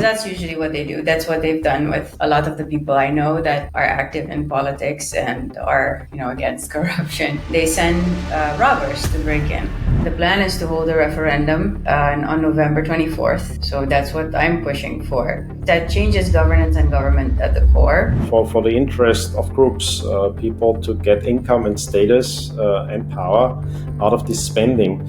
that's usually what they do. That's what they've done with a lot of the people I know that are active in politics and are, against corruption. They send robbers to break in. The plan is to hold a referendum on November 24th. So that's what I'm pushing for. That changes governance and government at the core. For the interest of groups, people to get income and status and power out of this spending.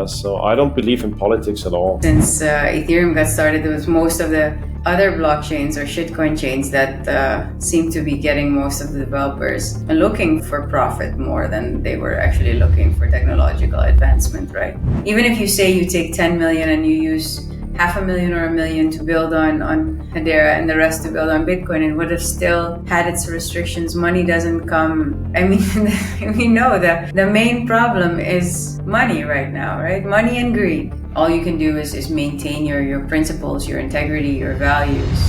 So I don't believe in politics at all. Since Ethereum got started, there was most of the other blockchains or shitcoin chains that seem to be getting most of the developers looking for profit more than they were actually looking for technological advancement, right? Even if you say you take 10 million and you use $500,000 or $1 million to build on Hedera and the rest to build on Bitcoin, it would have still had its restrictions. Money doesn't come. I mean, we know that the main problem is money right now, right? Money and greed. All you can do is maintain your principles, your integrity, your values.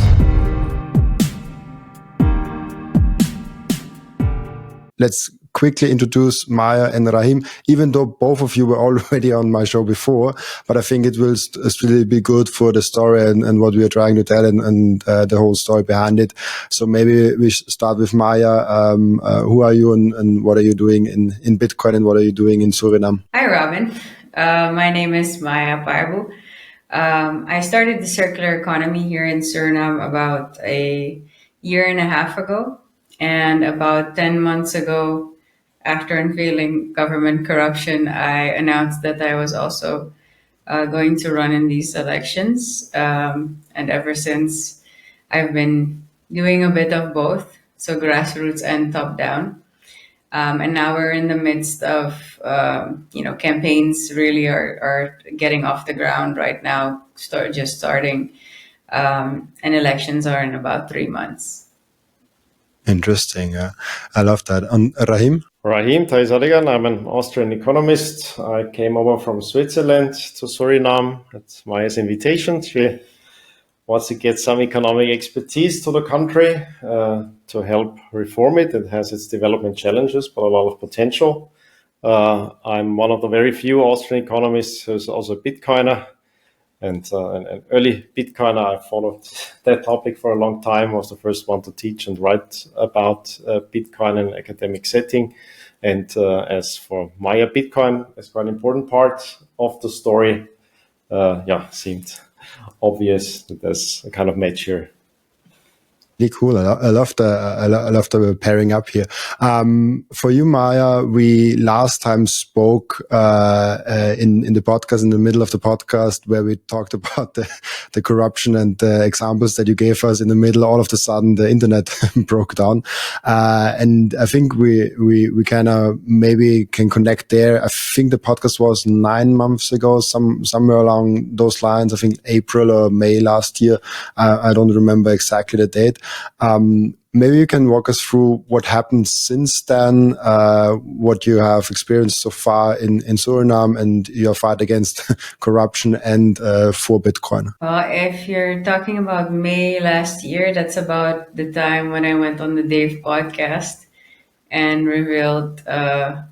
Let's quickly introduce Maya and Rahim, even though both of you were already on my show before, but I think it will really be good for the story and what we are trying to tell and the whole story behind it. So maybe we start with Maya. Who are you and what are you doing in Bitcoin and what are you doing in Suriname? Hi, Robin. My name is Maya Parbhoe. I started the circular economy here in Suriname about a year and a half ago. And about 10 months ago, after unveiling government corruption, I announced that I was also going to run in these elections. And ever since, I've been doing a bit of both, so grassroots and top-down. And now we're in the midst of, campaigns really are getting off the ground right now, just starting. And elections are in about 3 months. Interesting. I love that. And Rahim? Rahim Taghizadegan. I'm an Austrian economist. I came over from Switzerland to Suriname at Maya's invitation. She wants to get some economic expertise to the country to help reform it. It has its development challenges, but a lot of potential. I'm one of the very few Austrian economists who's also a Bitcoiner. And an early Bitcoiner. I followed that topic for a long time. I was the first one to teach and write about Bitcoin in an academic setting. And as for Maya, Bitcoin is quite an important part of the story. Seemed obvious that there's a kind of match here. Really cool. I love the pairing up here. For you, Maya, we last time spoke in the podcast, in the middle of the podcast, where we talked about the corruption and the examples that you gave us. In the middle, all of a sudden, the internet broke down, and I think we kind of maybe can connect there. I think the podcast was 9 months ago, somewhere along those lines. I think April or May last year. I don't remember exactly the date. Maybe you can walk us through what happened since then, what you have experienced so far in Suriname and your fight against corruption and for Bitcoin. Well, if you're talking about May last year, that's about the time when I went on the Dave podcast and revealed the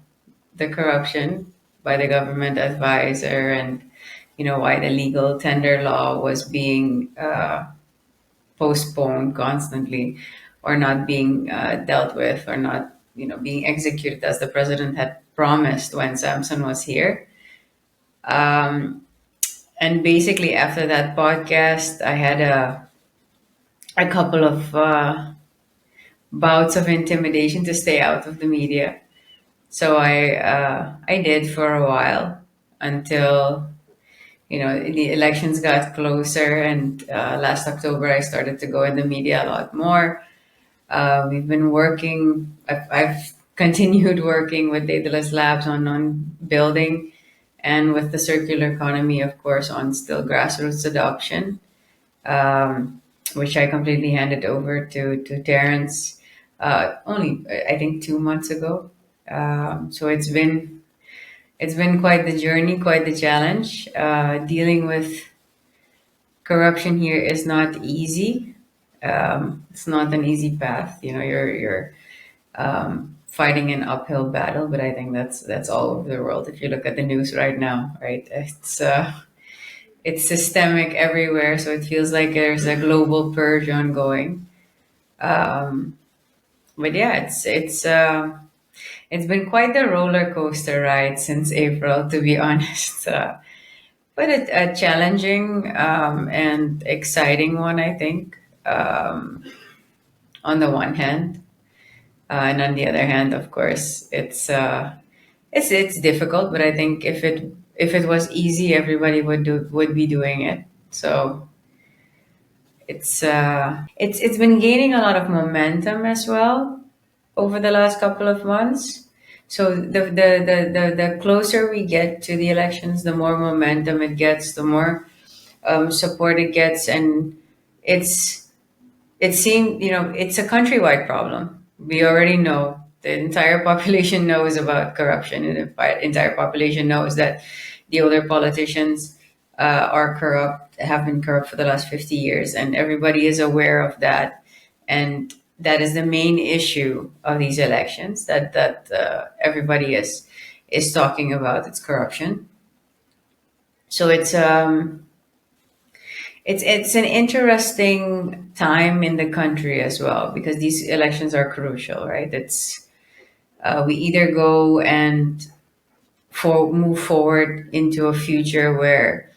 corruption by the government advisor and, why the legal tender law was being postponed constantly or not being dealt with or not, being executed as the president had promised when Samson was here. And basically after that podcast, I had a couple of bouts of intimidation to stay out of the media. So I did for a while until the elections got closer, and last October I started to go in the media a lot more. We've been working. I've continued working with Daedalus Labs on building, and with the circular economy, of course, on still grassroots adoption, which I completely handed over to Terrence only I think 2 months ago. So it's been quite the journey, quite the challenge. Dealing with corruption here is not easy. It's not an easy path. You're fighting an uphill battle, but I think that's all over the world. If you look at the news right now, right, it's systemic everywhere, so it feels like there's a global purge ongoing. Um, but yeah, it's been quite the roller coaster ride since April, to be honest. But a challenging and exciting one, I think. On the one hand, and on the other hand, of course, it's difficult. But I think if it was easy, everybody would be doing it. So it's been gaining a lot of momentum as well over the last couple of months. So the closer we get to the elections, the more momentum it gets, the more support it gets, and it's it seemed, it's a countrywide problem. We already know the entire population knows about corruption, and the entire population knows that the older politicians are corrupt, have been corrupt for the last 50 years, and everybody is aware of that. And that is the main issue of these elections, that everybody is talking about. It's corruption. So it's an interesting time in the country as well, because these elections are crucial, right? It's we either go and move forward into a future where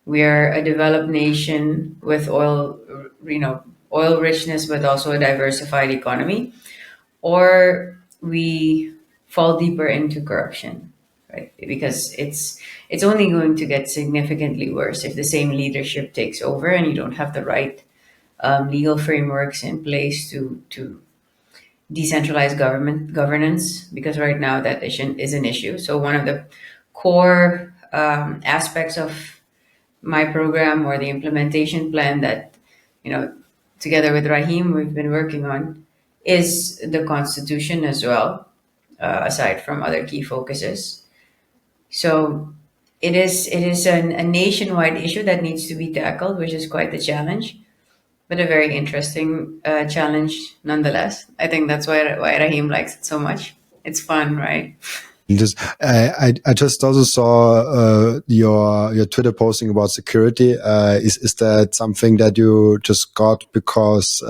we are a developed nation with oil richness, but also a diversified economy, or we fall deeper into corruption, right? Because it's only going to get significantly worse if the same leadership takes over and you don't have the right legal frameworks in place to decentralize governance. Because right now that is an issue. So one of the core aspects of my program, or the implementation plan that, together with Rahim, we've been working on, is the constitution as well, aside from other key focuses. So it is a nationwide issue that needs to be tackled, which is quite the challenge, but a very interesting challenge nonetheless. I think that's why Rahim likes it so much. It's fun, right? Just, I just also saw your Twitter posting about security. Is that something that you just got because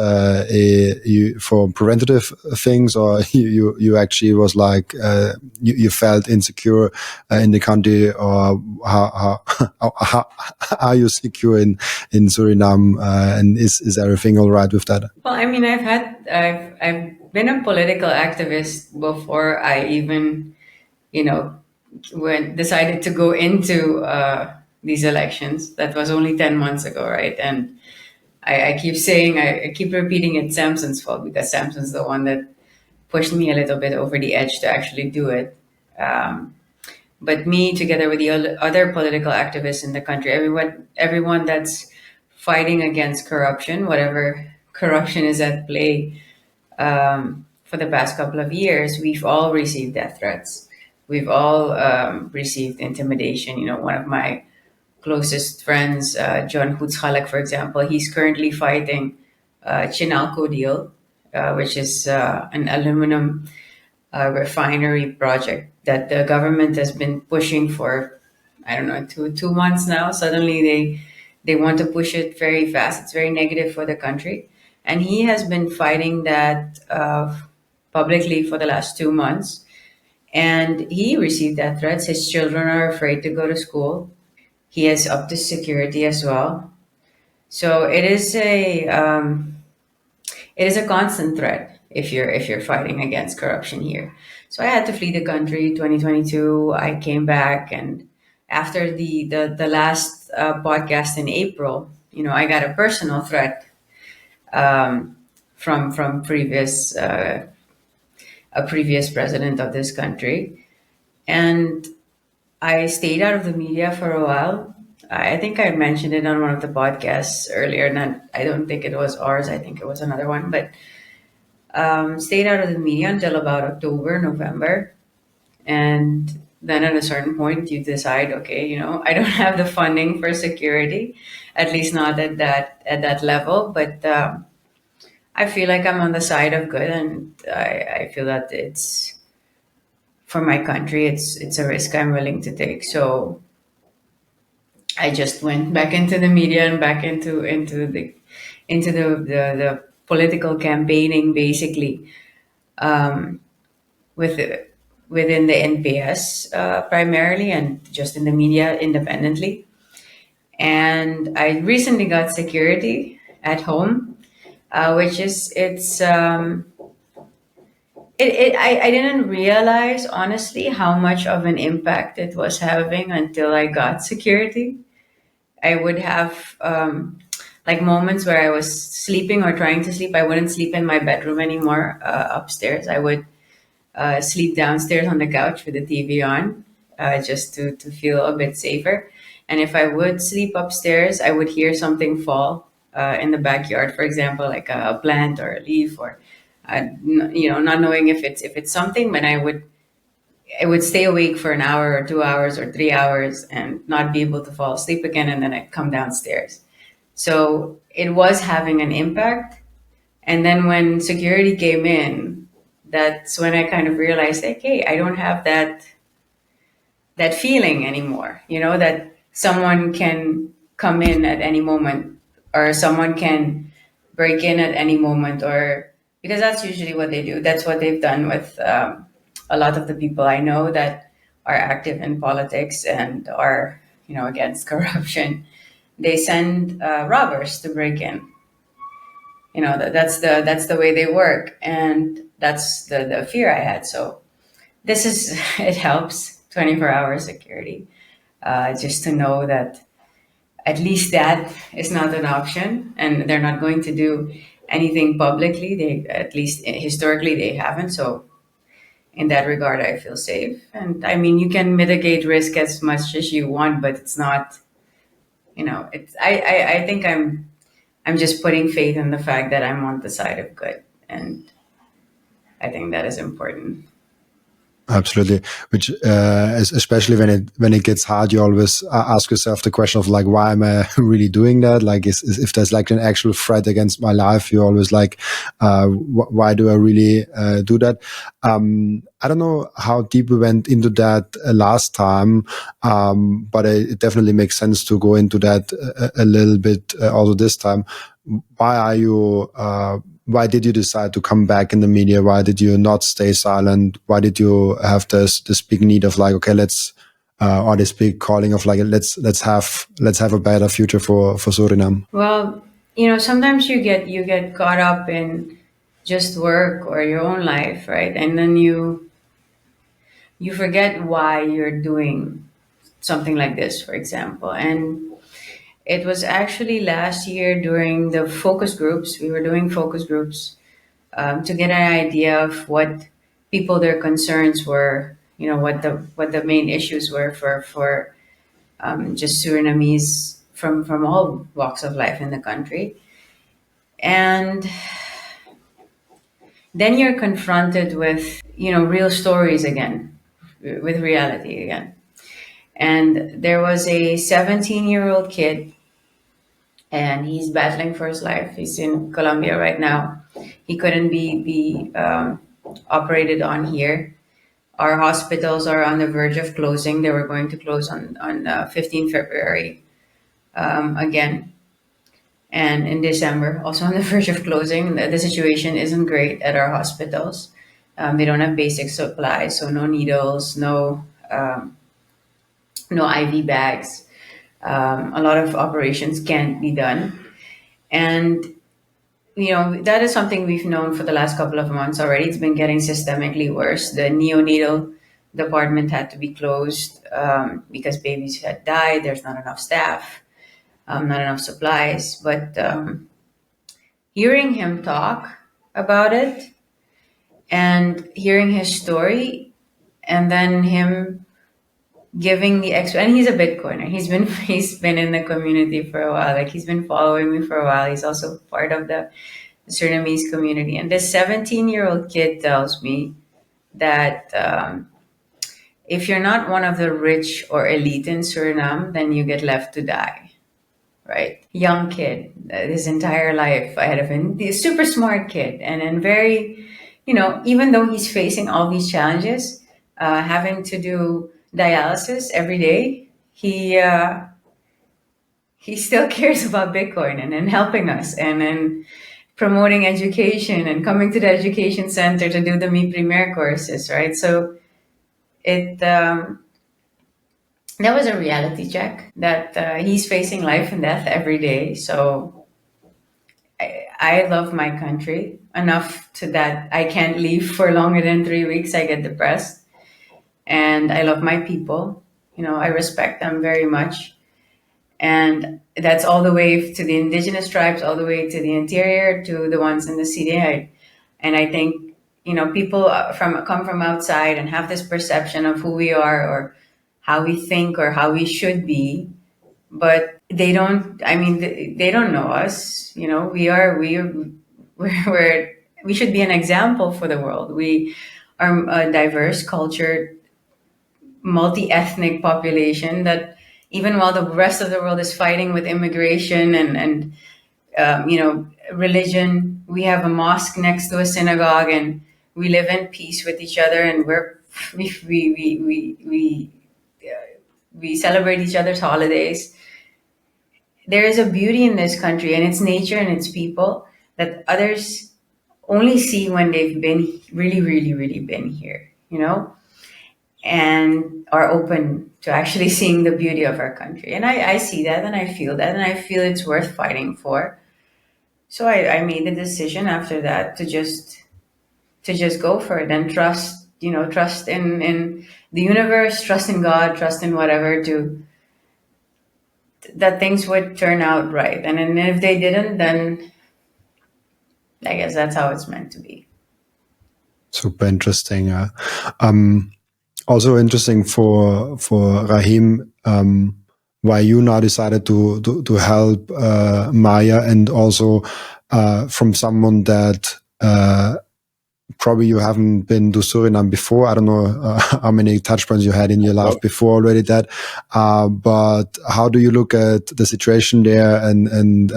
you for preventative things, or you actually was like you felt insecure in the country, or how are you secure in Suriname, and is everything all right with that? Well, I mean, I've been a political activist before I even, when decided to go into these elections. That was only 10 months ago, right? And I keep saying, I keep repeating it's Samson's fault, because Samson's the one that pushed me a little bit over the edge to actually do it. But me, together with the other political activists in the country, everyone that's fighting against corruption, whatever corruption is at play, for the past couple of years, we've all received death threats. We've all received intimidation. One of my closest friends, John Hutzhalek, for example, he's currently fighting Chinalco deal, which is an aluminum refinery project that the government has been pushing for, I don't know, two months now. Suddenly they want to push it very fast. It's very negative for the country, and he has been fighting that publicly for the last 2 months. And he received death threats. His children are afraid to go to school. He has up to security as well. So it is a constant threat if you're fighting against corruption here. So I had to flee the country 2022. I came back, and after the last podcast in April, I got a personal threat from a previous president of this country, and I stayed out of the media for a while. I think I mentioned it on one of the podcasts earlier. Not, I don't think it was ours. I think it was another one, but stayed out of the media until about October, November. And then at a certain point, you decide, okay, I don't have the funding for security, at least not at that level. But I feel like I'm on the side of good, and I feel that it's for my country. It's a risk I'm willing to take. So I just went back into the media and back into the political campaigning, basically, um, with within the NPS primarily, and just in the media independently. And I recently got security at home, which is I didn't realize honestly how much of an impact it was having until I got security. I would have like moments where I was sleeping or trying to sleep. I wouldn't sleep in my bedroom anymore upstairs. I would sleep downstairs on the couch with the TV on, just to feel a bit safer. And if I would sleep upstairs, I would hear something fall in the backyard, for example, like a plant or a leaf, or not knowing if it's something, but I would stay awake for an hour or 2 hours or 3 hours and not be able to fall asleep again, and then I'd come downstairs. So it was having an impact. And then when security came in, that's when I kind of realized, like, hey, I don't have that feeling anymore. That someone can come in at any moment, or someone can break in at any moment, or because that's usually what they do. That's what they've done with a lot of the people I know that are active in politics and are against corruption. They send robbers to break in. That's the way they work, and that's the fear I had. So this is it helps 24-hour security, just to know that at least that is not an option, and they're not going to do anything publicly. They, at least historically, they haven't. So in that regard, I feel safe. And I mean, you can mitigate risk as much as you want, but it's not. It's I think I'm just putting faith in the fact that I'm on the side of good, and I think that is important. Absolutely. Which, especially when it gets hard, you always ask yourself the question of like, why am I really doing that? Like, if there's like an actual threat against my life, you always like, why do I really do that? I don't know how deep we went into that last time, but it definitely makes sense to go into that a little bit also this time. Why are you? Why did you decide to come back in the media? Why did you not stay silent? Why did you have this big need of like, okay, let's or this big calling of like, let's have a better future for Suriname? Well, sometimes you get caught up in just work or your own life, right? And then you forget why you're doing something like this, for example. And it was actually last year during the focus groups. We were doing focus groups to get an idea of what their concerns were. What the main issues were for just Surinamese from all walks of life in the country. And then you're confronted with real stories again, with reality again. And there was a 17-year-old kid, and he's battling for his life. He's in Colombia right now. He couldn't be operated on here. Our hospitals are on the verge of closing. They were going to close on 15 February again, and in December, also on the verge of closing. The situation isn't great at our hospitals. They don't have basic supplies, so no needles, no IV bags. A lot of operations can't be done. And, that is something we've known for the last couple of months already. It's been getting systemically worse. The neonatal department had to be closed because babies had died. There's not enough staff, not enough supplies. But hearing him talk about it and hearing his story, and then him giving the extra, and he's a Bitcoiner. He's been in the community for a while. Like, he's been following me for a while. He's also part of the Surinamese community. And this 17-year-old kid tells me that if you're not one of the rich or elite in Suriname, then you get left to die. Right? Young kid, his entire life ahead of him. He's a super smart kid, and then very, even though he's facing all these challenges, having to do dialysis every day, he still cares about Bitcoin and helping us and promoting education and coming to the education center to do the Mi Primer courses, right? So it that was a reality check that he's facing life and death every day. So I love my country enough to that I can't leave for longer than 3 weeks. I get depressed, and I love my people. I respect them very much, and that's all the way to the indigenous tribes, all the way to the interior, to the ones in the city. And I think people come from outside and have this perception of who we are or how we think or how we should be, but they don't. I mean, they don't know us. We should be an example for the world. We are a diverse, cultured, multi-ethnic population that, even while the rest of the world is fighting with immigration and religion, we have a mosque next to a synagogue, and we live in peace with each other, and we celebrate each other's holidays. There is a beauty in this country and its nature and its people that others only see when they've been really, really, really been here, and are open to actually seeing the beauty of our country. And I see that, and I feel that, and I feel it's worth fighting for. So I made the decision after that to just go for it and trust in the universe, trust in God, trust in whatever, that things would turn out right. And if they didn't, then I guess that's how it's meant to be. Super interesting. Also interesting for Rahim, why you now decided to help Maya, and also from someone that probably you haven't been to Suriname before. I don't know how many touch points you had in your life before already that, but how do you look at the situation there? And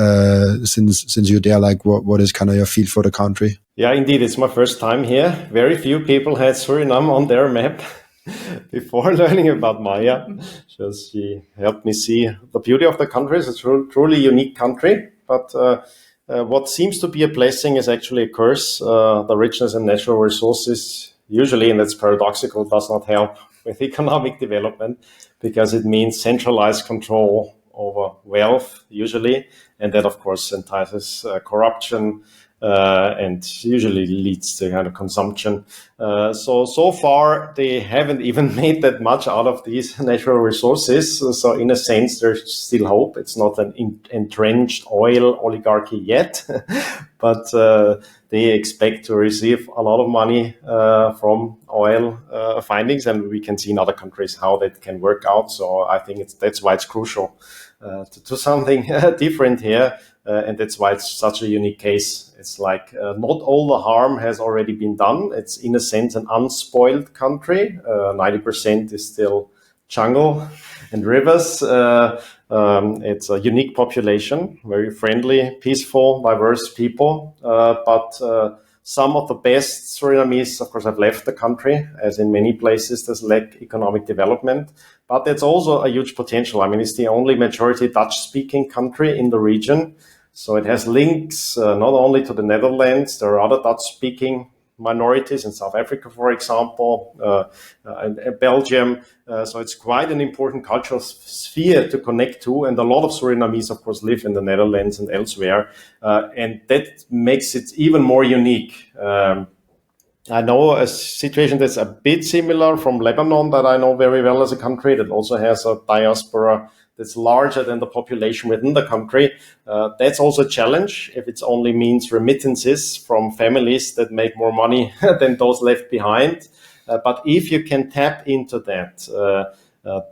since you're there, like what is kind of your feel for the country? Yeah, indeed, it's my first time here. Very few people had Suriname on their map before learning about Maya. She helped me see the beauty of the country. It's a truly unique country, but what seems to be a blessing is actually a curse. The richness and natural resources usually, and that's paradoxical, does not help with economic development, because it means centralized control over wealth usually, and that of course entices corruption, and usually leads to kind of consumption. So far, they haven't even made that much out of these natural resources. So in a sense, there's still hope. It's not an entrenched oil oligarchy yet, but they expect to receive a lot of money from oil findings, and we can see in other countries how that can work out. So I think that's why it's crucial to do something different here. And that's why it's such a unique case. It's like not all the harm has already been done. It's in a sense an unspoiled country. 90% is still jungle and rivers. It's a unique population, very friendly, peaceful, diverse people. But some of the best Surinamese, of course, have left the country, as in many places there's lack economic development. But there's also a huge potential. I mean, it's the only majority Dutch-speaking country in the region. So it has links not only to the Netherlands, there are other Dutch-speaking minorities in South Africa, for example, and Belgium. So it's quite an important cultural sphere to connect to. And a lot of Surinamese, of course, live in the Netherlands and elsewhere. And that makes it even more unique. I know a situation that's a bit similar from Lebanon that I know very well as a country that also has a diaspora that's larger than the population within the country. That's also a challenge if it only means remittances from families that make more money than those left behind. But if you can tap into that,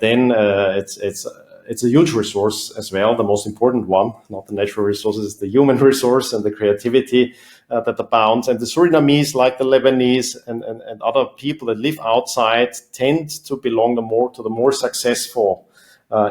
then it's a huge resource as well, the most important one, not the natural resources, the human resource and the creativity that abounds. And the Surinamese, like the Lebanese and other people that live outside, tend to belong to the more successful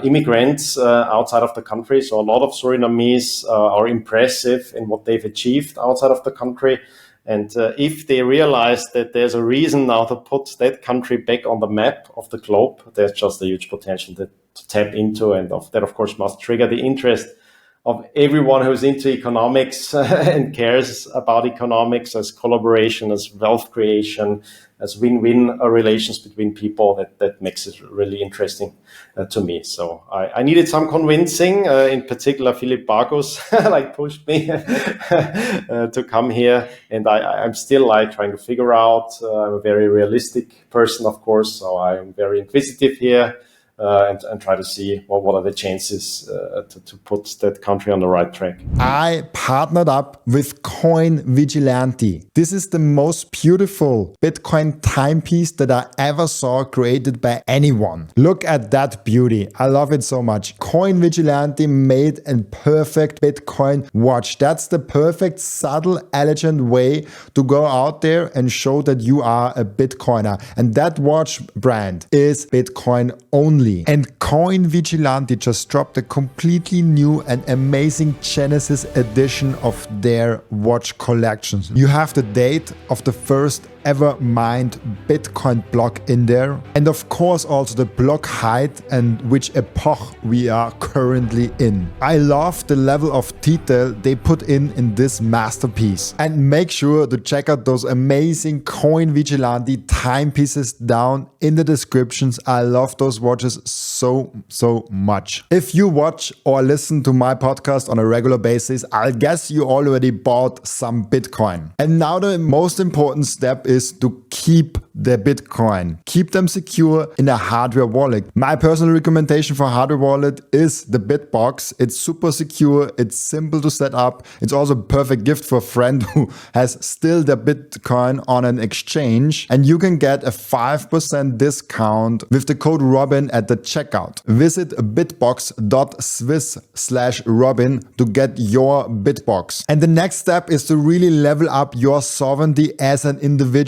immigrants outside of the country. So a lot of Surinamese are impressive in what they've achieved outside of the country. And if they realize that there's a reason now to put that country back on the map of the globe, there's just a huge potential that tap into, and that of course must trigger the interest of everyone who's into economics and cares about economics as collaboration, as wealth creation, as win-win relations between people. That makes it really interesting to me. So I needed some convincing. In particular, Philip Bargus pushed me to come here, and I'm still trying to figure out. I'm a very realistic person, of course, so I'm very inquisitive here. And try to see what are the chances to put that country on the right track. I partnered up with Coin Vigilante. This is the most beautiful Bitcoin timepiece that I ever saw created by anyone. Look at that beauty. I love it so much. Coin Vigilante made a perfect Bitcoin watch. That's the perfect, subtle, elegant way to go out there and show that you are a Bitcoiner. And that watch brand is Bitcoin only. And Coin Vigilante just dropped a completely new and amazing Genesis edition of their watch collections. You have the date of the first ever mined Bitcoin block in there, and of course also the block height and which epoch we are currently in. I love the level of detail they put in this masterpiece, and make sure to check out those amazing Coin Vigilante timepieces down in the descriptions. I love those watches so much. If you watch or listen to my podcast on a regular basis, I'll guess you already bought some Bitcoin. And now the most important step is to keep the Bitcoin. Keep them secure in a hardware wallet. My personal recommendation for hardware wallet is the BitBox. It's super secure. It's simple to set up. It's also a perfect gift for a friend who has still their Bitcoin on an exchange. And you can get a 5% discount with the code Robin at the checkout. Visit bitbox.swiss/Robin to get your BitBox. And the next step is to really level up your sovereignty as an individual.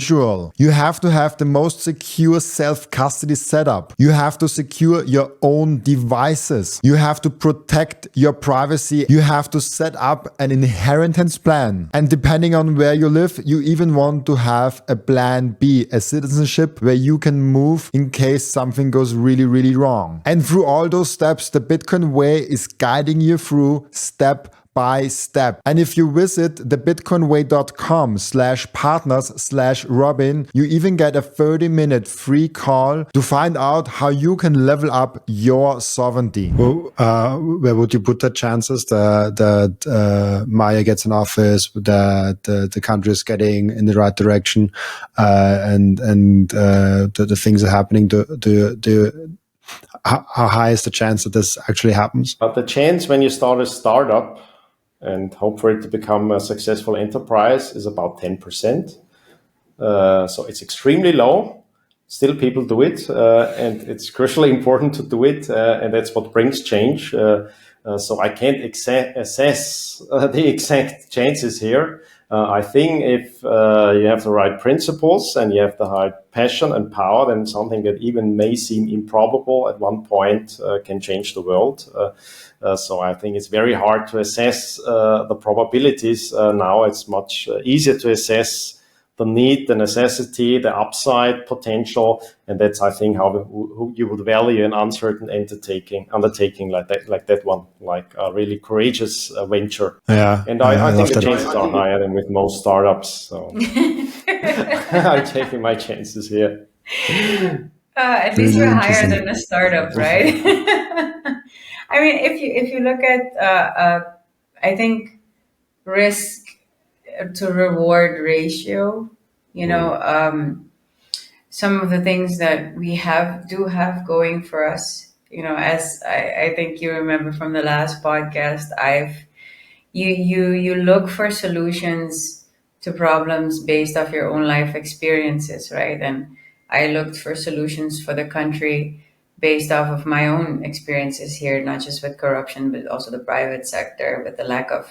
You have to have the most secure self-custody setup. You have to secure your own devices. You have to protect your privacy. You have to set up an inheritance plan. And depending on where you live, you even want to have a plan B, a citizenship where you can move in case something goes really wrong. And through all those steps, the Bitcoin way is guiding you through step by step. And if you visit thebitcoinway.com/partners/Robin, you even get a 30-minute free call to find out how you can level up your sovereignty. Well, where would you put the chances that Maya gets an office, that the country is getting in the right direction, and the things are happening? How high is the chance that this actually happens? But the chance when you start a startup and hope for it to become a successful enterprise is about 10%. So it's extremely low. Still people do it, and it's crucially important to do it, and that's what brings change. So I can't assess the exact chances here. I think if you have the right principles and you have the right passion and power, then something that even may seem improbable at one point can change the world. So I think it's very hard to assess the probabilities. Now it's much easier to assess the need, the necessity, the upside potential, and that's, I think, how you would value an uncertain undertaking like that one, like a really courageous venture. Yeah, and I think the chances are higher than with most startups. So I'm taking my chances here. At least we're higher than a startup, right? I mean, if you look at, I think risk to reward ratio, some of the things that we do have going for us, as I think you remember from the last podcast, you look for solutions to problems based off your own life experiences, right? And I looked for solutions for the country based off of my own experiences here, not just with corruption, but also the private sector, with the lack of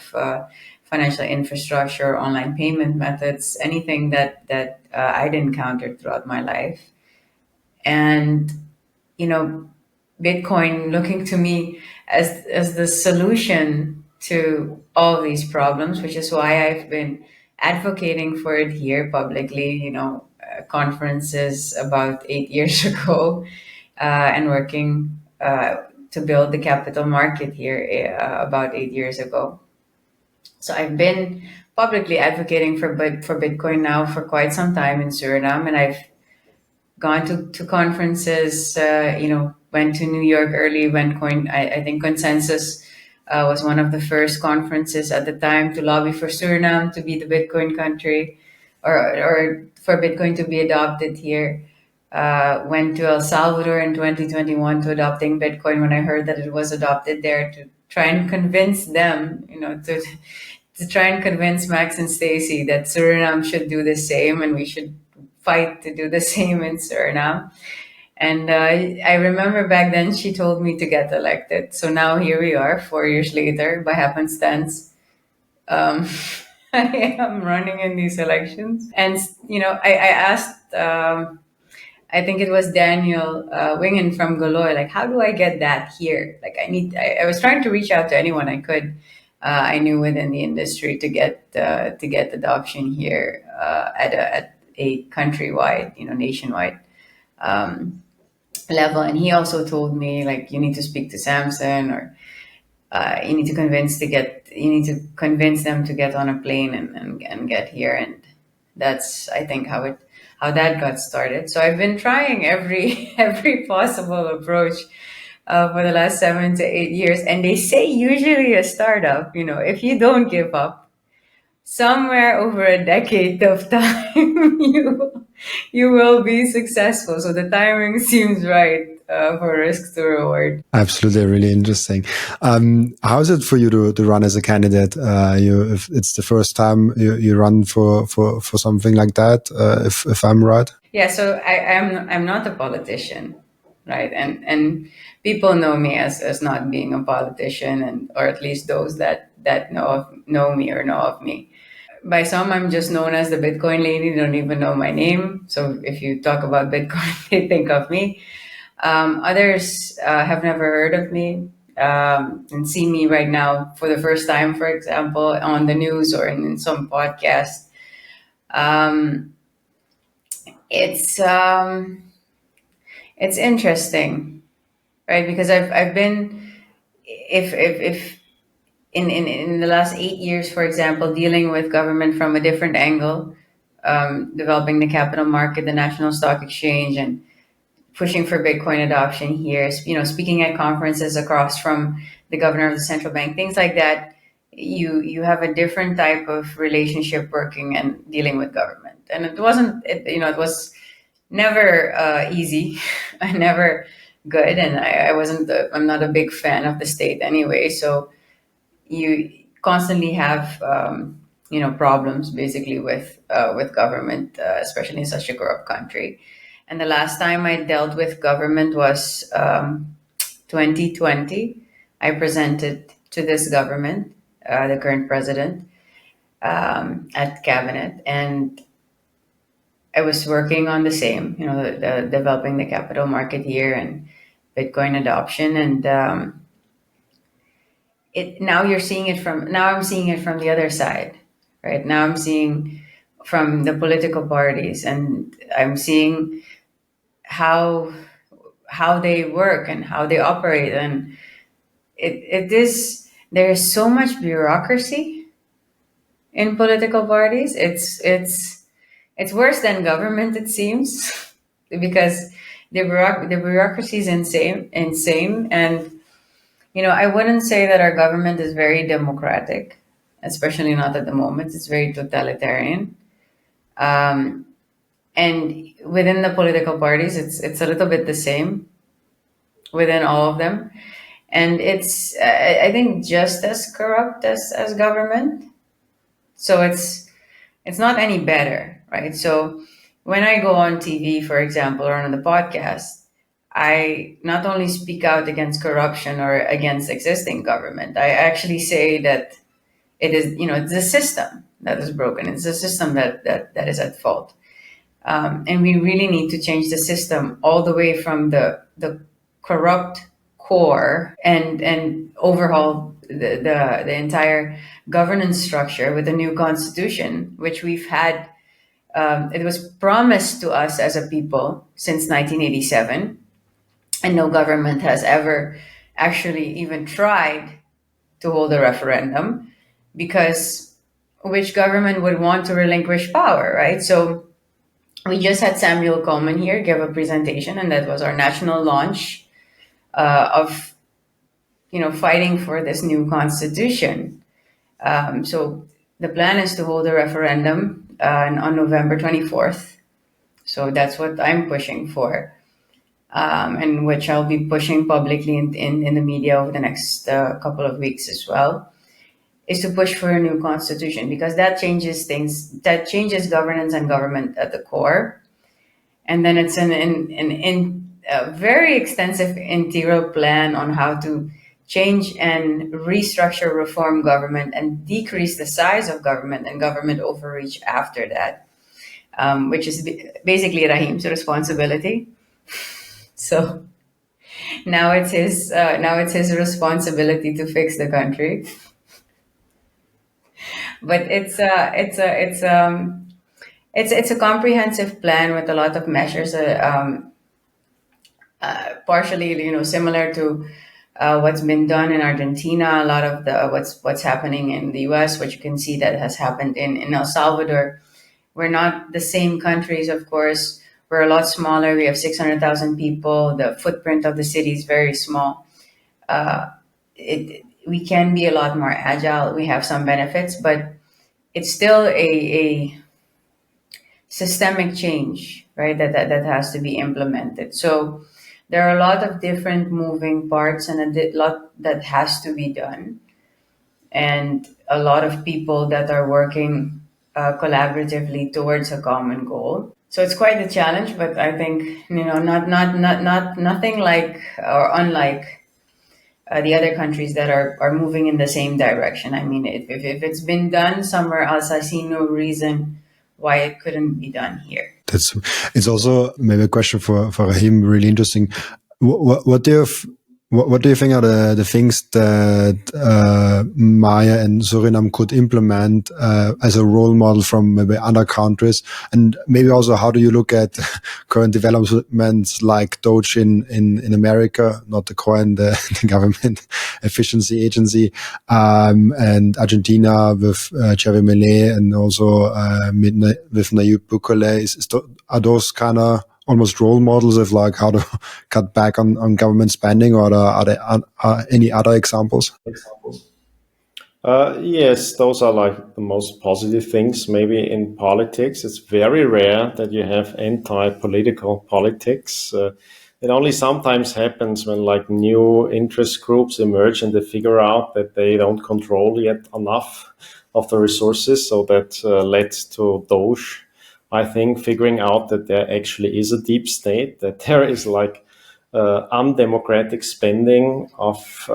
financial infrastructure, online payment methods, anything that I'd encountered throughout my life. And, Bitcoin looking to me as the solution to all these problems, which is why I've been advocating for it here publicly, conferences about 8 years ago, and working to build the capital market here about 8 years ago. So I've been publicly advocating for Bitcoin now for quite some time in Suriname, and I've gone to conferences. Went to New York early when I think Consensus was one of the first conferences at the time to lobby for Suriname to be the Bitcoin country, or for Bitcoin to be adopted here. Went to El Salvador in 2021 to adopting Bitcoin when I heard that it was adopted there, to try and convince them, to try and convince Max and Stacy that Suriname should do the same and we should fight to do the same in Suriname. And I remember back then she told me to get elected. So now here we are, 4 years later, by happenstance. I am running in these elections. And, I asked, I think it was Daniel Wingen from Galoy, like, how do I get that here? Like, I was trying to reach out to anyone I could. I knew within the industry to get adoption here at a countrywide, nationwide level. And he also told me, like, you need to speak to Samson, or you need to convince them to get on a plane and get here. And that's, I think, how that got started. So I've been trying every possible approach for the last 7 to 8 years. And they say usually a startup, if you don't give up, somewhere over a decade of time, you will be successful. So the timing seems right for risk to reward. Absolutely, really interesting. How is it for you to run as a candidate? If it's the first time you run for something like that, if I'm right? Yeah, so I'm not a politician, right? And people know me as not being a politician, or at least those that know me or know of me. By some, I'm just known as the Bitcoin lady. They don't even know my name. So if you talk about Bitcoin, they think of me. Others have never heard of me and see me right now for the first time, for example, on the news or in some podcast. It's interesting, right? Because I've been, if in the last 8 years, for example, dealing with government from a different angle, developing the capital market, the national stock exchange, and pushing for Bitcoin adoption here, speaking at conferences across from the governor of the central bank, things like that. You have a different type of relationship working and dealing with government. And it was never easy, never good. And I'm not a big fan of the state anyway. So you constantly have problems basically with government, especially in such a corrupt country. And the last time I dealt with government was 2020. I presented to this government, the current president, at cabinet, and I was working on the same, the developing the capital market here and Bitcoin adoption. And now I'm seeing it from the other side, right? Now I'm seeing from the political parties, and I'm seeing how they work and how they operate. And there is so much bureaucracy in political parties. It's worse than government, it seems, because the bureaucracy is insane. And I wouldn't say that our government is very democratic, especially not at the moment. It's very totalitarian. And within the political parties, it's a little bit the same within all of them. And it's, I think, just as corrupt as government. So it's not any better, right? So when I go on TV, for example, or on the podcast, I not only speak out against corruption or against existing government, I actually say that it is, it's the system that is broken. It's the system that is at fault. And we really need to change the system all the way from the corrupt core and overhaul the entire governance structure with a new constitution, which we've had. It was promised to us as a people since 1987. and no government has ever actually even tried to hold a referendum, because which government would want to relinquish power, right? So we just had Samuel Coleman here give a presentation, and that was our national launch of fighting for this new constitution. So the plan is to hold a referendum on November 24th. So that's what I'm pushing for, and which I'll be pushing publicly in the media over the next couple of weeks as well, is to push for a new constitution, because that changes things, that changes governance and government at the core. And then it's a very extensive integral plan on how to change and restructure, reform government, and decrease the size of government and government overreach after that, which is basically Rahim's responsibility. So now it's his responsibility to fix the country. But it's a comprehensive plan with a lot of measures, partially similar to what's been done in Argentina. A lot of the what's happening in the U.S., which you can see that has happened in El Salvador. We're not the same countries, of course. We're a lot smaller. We have 600,000 people. The footprint of the city is very small. We can be a lot more agile. We have some benefits, but it's still a systemic change, right? That has to be implemented. So there are a lot of different moving parts and a lot that has to be done, and a lot of people that are working collaboratively towards a common goal. So it's quite a challenge, but I think nothing like or unlike the other countries that are moving in the same direction. I mean, if it's been done somewhere else, I see no reason why it couldn't be done here. It's also maybe a question for Rahim, really interesting. What do you think are the things that Maya and Suriname could implement as a role model from maybe other countries? And maybe also, how do you look at current developments like Doge in America, not the coin, the government efficiency agency, and Argentina with Javier Milei, and also with Nayib Bukele? Are those kind of almost role models of like how to cut back on government spending, or are there any other examples? Yes, those are like the most positive things. Maybe in politics, it's very rare that you have anti-political politics. It only sometimes happens when like new interest groups emerge and they figure out that they don't control yet enough of the resources. So that led to Doge, I think, figuring out that there actually is a deep state, that there is like undemocratic spending of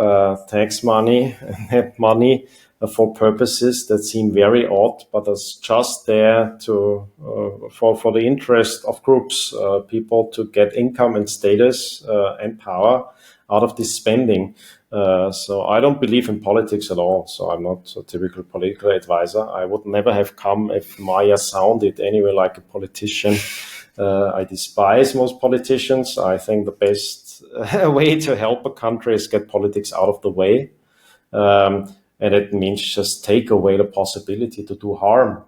tax money and money for purposes that seem very odd, but is just there to for the interest of groups, people to get income and status and power out of this spending. So I don't believe in politics at all. So I'm not a typical political advisor. I would never have come if Maya sounded anyway like a politician. I despise most politicians. I think the best way to help a country is get politics out of the way. And it means just take away the possibility to do harm.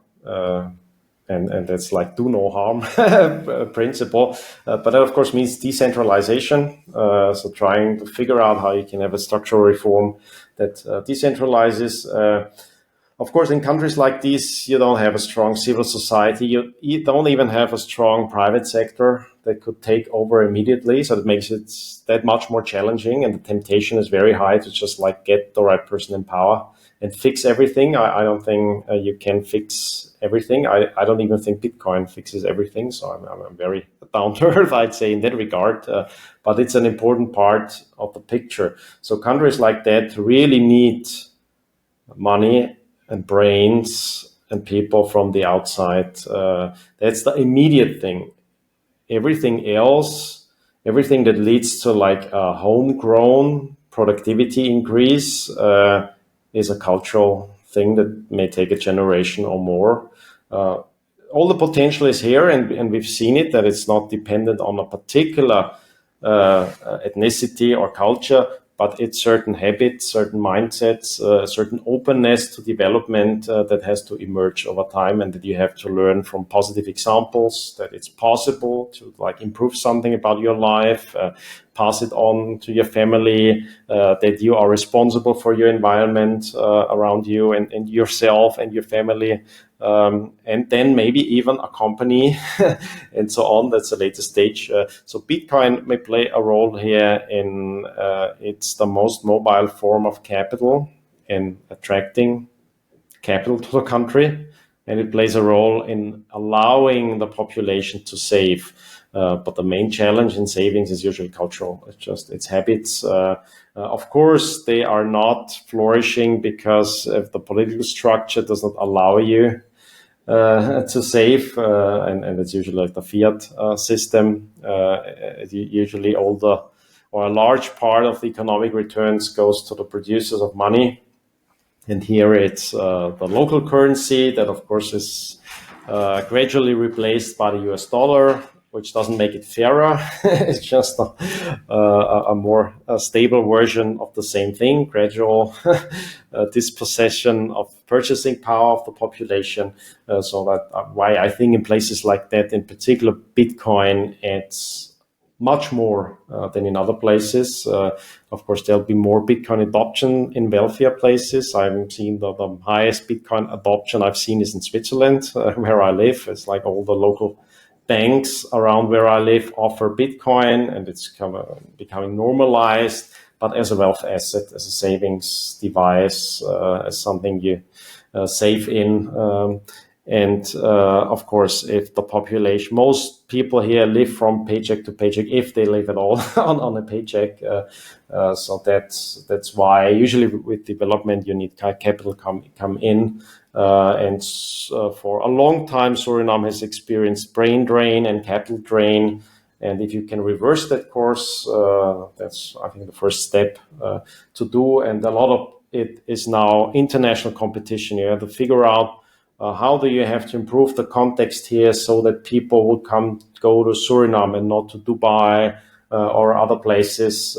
And that's like do no harm principle. But that, of course, means decentralization. So trying to figure out how you can have a structural reform that decentralizes. Of course, in countries like these, you don't have a strong civil society. You don't even have a strong private sector that could take over immediately. So it makes it that much more challenging. And the temptation is very high to just like get the right person in power and fix everything. I don't think you can fix everything. I don't even think Bitcoin fixes everything. So I'm very down to earth, I'd say, in that regard. But it's an important part of the picture. So countries like that really need money and brains and people from the outside. That's the immediate thing. Everything else, everything that leads to like a homegrown productivity increase is a cultural thing that may take a generation or more. All the potential is here, and we've seen it, that it's not dependent on a particular ethnicity or culture, but it's certain habits, certain mindsets, certain openness to development that has to emerge over time, and that you have to learn from positive examples, that it's possible to like improve something about your life, pass it on to your family, that you are responsible for your environment around you and yourself and your family, and then maybe even a company and so on. That's the later stage. So Bitcoin may play a role here in it's the most mobile form of capital in attracting capital to the country, and it plays a role in allowing the population to save. But the main challenge in savings is usually cultural. It's habits. Of course, they are not flourishing because if the political structure does not allow you to save, and it's usually like the fiat system. Usually all the or a large part of the economic returns goes to the producers of money. And here it's the local currency that, of course, is gradually replaced by the US dollar, which doesn't make it fairer. It's just a more stable version of the same thing, gradual dispossession of purchasing power of the population. So that why I think in places like that, in particular, Bitcoin, it's much more than in other places. Of course, there'll be more Bitcoin adoption in wealthier places. I've seen the highest Bitcoin adoption I've seen is in Switzerland, where I live. It's like all the local banks around where I live offer Bitcoin, and it's kind of becoming normalized, but as a wealth asset, as a savings device, as something you save in. Of course, if the population, most people here live from paycheck to paycheck, if they live at all on a paycheck. So that's why usually with development, you need capital come in. For a long time, Suriname has experienced brain drain and capital drain. And if you can reverse that course, that's, I think, the first step to do. And a lot of it is now international competition. You have to figure out how do you have to improve the context here so that people will go to Suriname and not to Dubai or other places,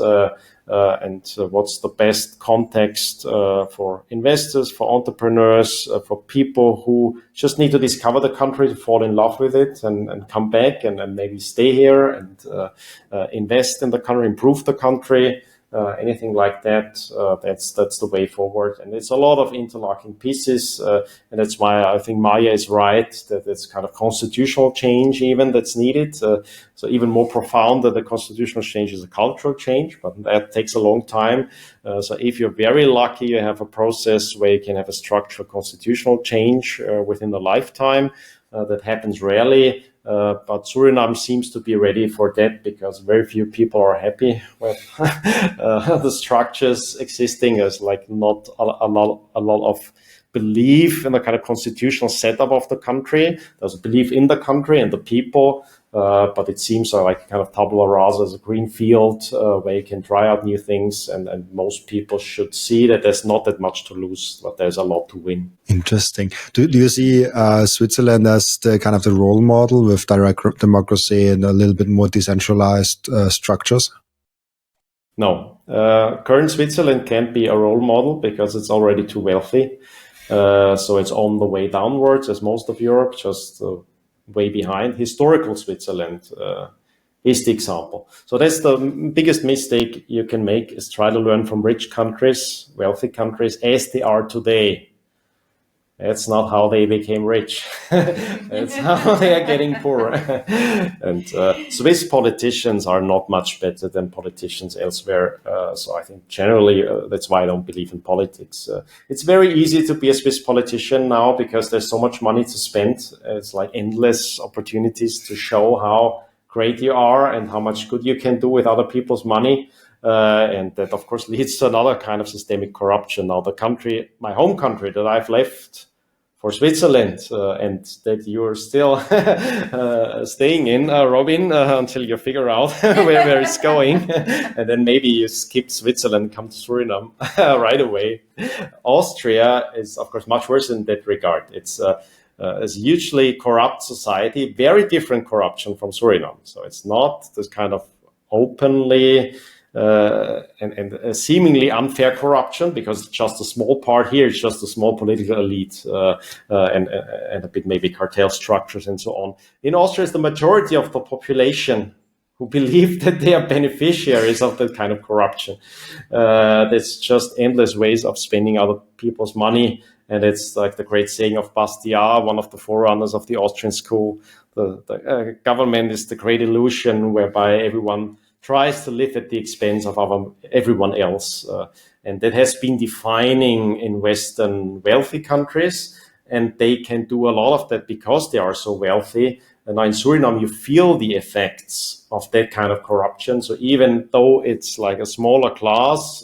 and what's the best context for investors, for entrepreneurs, for people who just need to discover the country, to fall in love with it and come back and maybe stay here and invest in the country, improve the country. Anything like that, that's the way forward. And it's a lot of interlocking pieces, and that's why I think Maya is right, that it's kind of constitutional change even that's needed. So even more profound than the constitutional change is a cultural change, but that takes a long time. So if you're very lucky, you have a process where you can have a structural constitutional change within a lifetime. That happens rarely. But Suriname seems to be ready for that because very few people are happy with the structures existing. There's like not a lot of belief in the kind of constitutional setup of the country. There's a belief in the country and the people, but it seems like kind of tabula rasa as a green field where you can try out new things, and most people should see that there's not that much to lose, but there's a lot to win. Interesting. Do you see Switzerland as the kind of the role model with direct democracy and a little bit more decentralized structures? No. Current Switzerland can't be a role model because it's already too wealthy. So it's on the way downwards, as most of Europe, just way behind. Historical Switzerland is the example. So that's the biggest mistake you can make, is try to learn from rich countries, wealthy countries, as they are today. That's not how they became rich. That's how they are getting poor. And Swiss politicians are not much better than politicians elsewhere. So I think generally that's why I don't believe in politics. It's very easy to be a Swiss politician now because there's so much money to spend. It's like endless opportunities to show how great you are and how much good you can do with other people's money. And that, of course, leads to another kind of systemic corruption. Now, the country, my home country that I've left for Switzerland, and that you're still staying in, Robin, until you figure out where it's going. And then maybe you skip Switzerland, come to Suriname right away. Austria is, of course, much worse in that regard. It's a hugely corrupt society, very different corruption from Suriname. So it's not this kind of openly and seemingly unfair corruption, because it's just a small part here, it's just a small political elite and a bit maybe cartel structures and so on. In Austria, it's the majority of the population who believe that they are beneficiaries of that kind of corruption. There's just endless ways of spending other people's money. And it's like the great saying of Bastiat, one of the forerunners of the Austrian school, the government is the great illusion whereby everyone tries to live at the expense of everyone else. And that has been defining in Western wealthy countries. And they can do a lot of that because they are so wealthy. And now in Suriname, you feel the effects of that kind of corruption. So even though it's like a smaller class,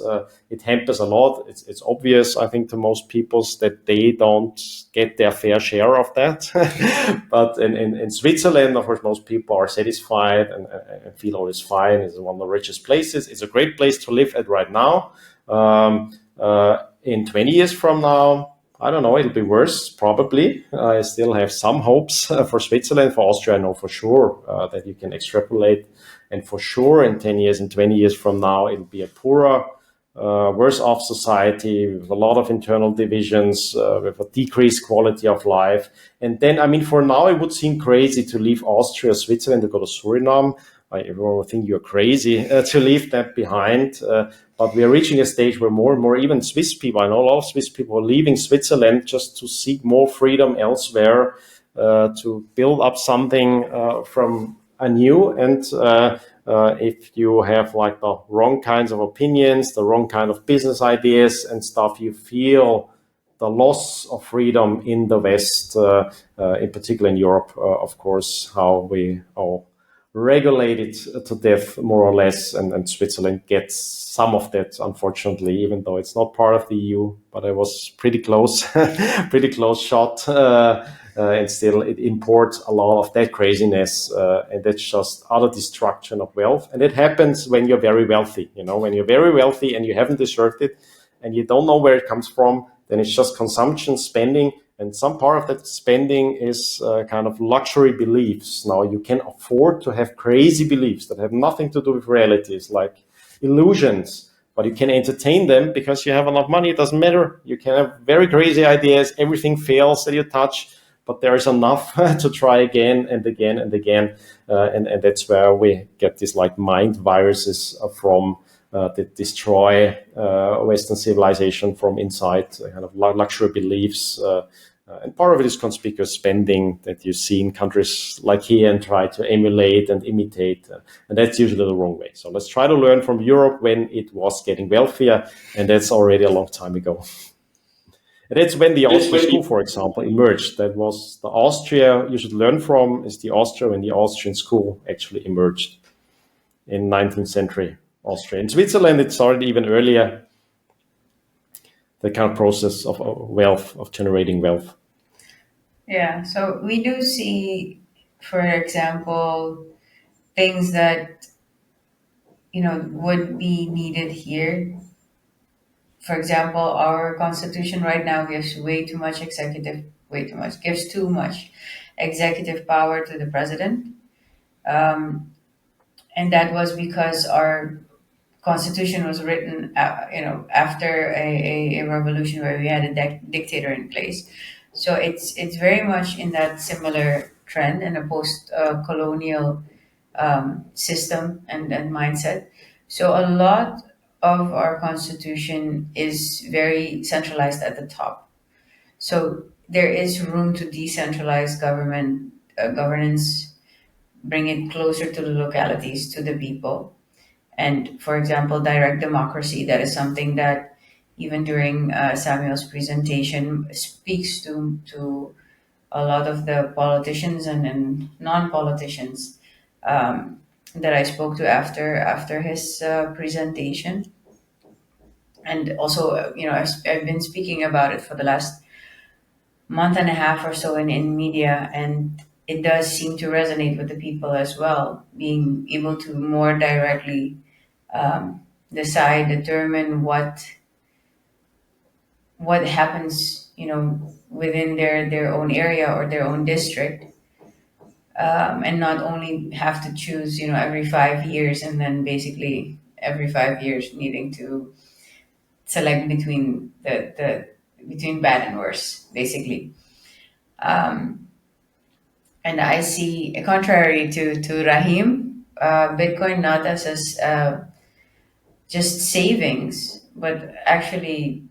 it hampers a lot. It's obvious, I think, to most people that they don't get their fair share of that. But in Switzerland, of course, most people are satisfied and feel all is fine. It's one of the richest places. It's a great place to live at right now. In 20 years from now, I don't know, it'll be worse, probably. I still have some hopes for Switzerland. For Austria, I know for sure that you can extrapolate. And for sure, in 10 years and 20 years from now, it'll be a poorer, worse off society with a lot of internal divisions, with a decreased quality of life. And then, I mean, for now, it would seem crazy to leave Austria, Switzerland to go to Suriname. Everyone would think you're crazy to leave that behind. But we are reaching a stage where more and more, even Swiss people, I know a lot of Swiss people are leaving Switzerland just to seek more freedom elsewhere, to build up something from anew. And if you have like the wrong kinds of opinions, the wrong kind of business ideas and stuff, you feel the loss of freedom in the West, in particular in Europe, of course, how we all regulated to death, more or less, and Switzerland gets some of that, unfortunately, even though it's not part of the EU, but I was pretty close, pretty close shot, and still it imports a lot of that craziness, and that's just utter destruction of wealth. And it happens when you're very wealthy, when you're very wealthy and you haven't deserved it, and you don't know where it comes from, then it's just consumption, spending. And some part of that spending is kind of luxury beliefs. Now, you can afford to have crazy beliefs that have nothing to do with realities, like illusions, but you can entertain them because you have enough money. It doesn't matter. You can have very crazy ideas. Everything fails that you touch, but there is enough to try again and again and again. And that's where we get these like mind viruses from that destroy Western civilization from inside, kind of luxury beliefs. And part of it is conspicuous spending that you see in countries like here and try to emulate and imitate. And that's usually the wrong way. So let's try to learn from Europe when it was getting wealthier. And that's already a long time ago. And that's when the Austrian school, for example, emerged. That was the Austria you should learn from, is the Austria when the Austrian school actually emerged in 19th century Austria. In Switzerland, it started even earlier, the kind of process of wealth, of generating wealth. Yeah, so we do see, for example, things that would be needed here. For example, our constitution right now gives gives too much executive power to the president, and that was because our constitution was written, after a revolution where we had a dictator in place. So it's very much in that similar trend and a post-colonial system and mindset. So a lot of our constitution is very centralized at the top. So there is room to decentralize governance, bring it closer to the localities, to the people. And for example, direct democracy, that is something that even during Samuel's presentation speaks to a lot of the politicians and non-politicians that I spoke to after his presentation. And also, I've been speaking about it for the last month and a half or so in media, and it does seem to resonate with the people as well, being able to more directly determine what happens, within their own area or their own district. and not only have to choose, every 5 years, and then basically every 5 years needing to select between the between bad and worse, basically. Um, and I see, contrary to Rahim, Bitcoin not as just savings, but actually,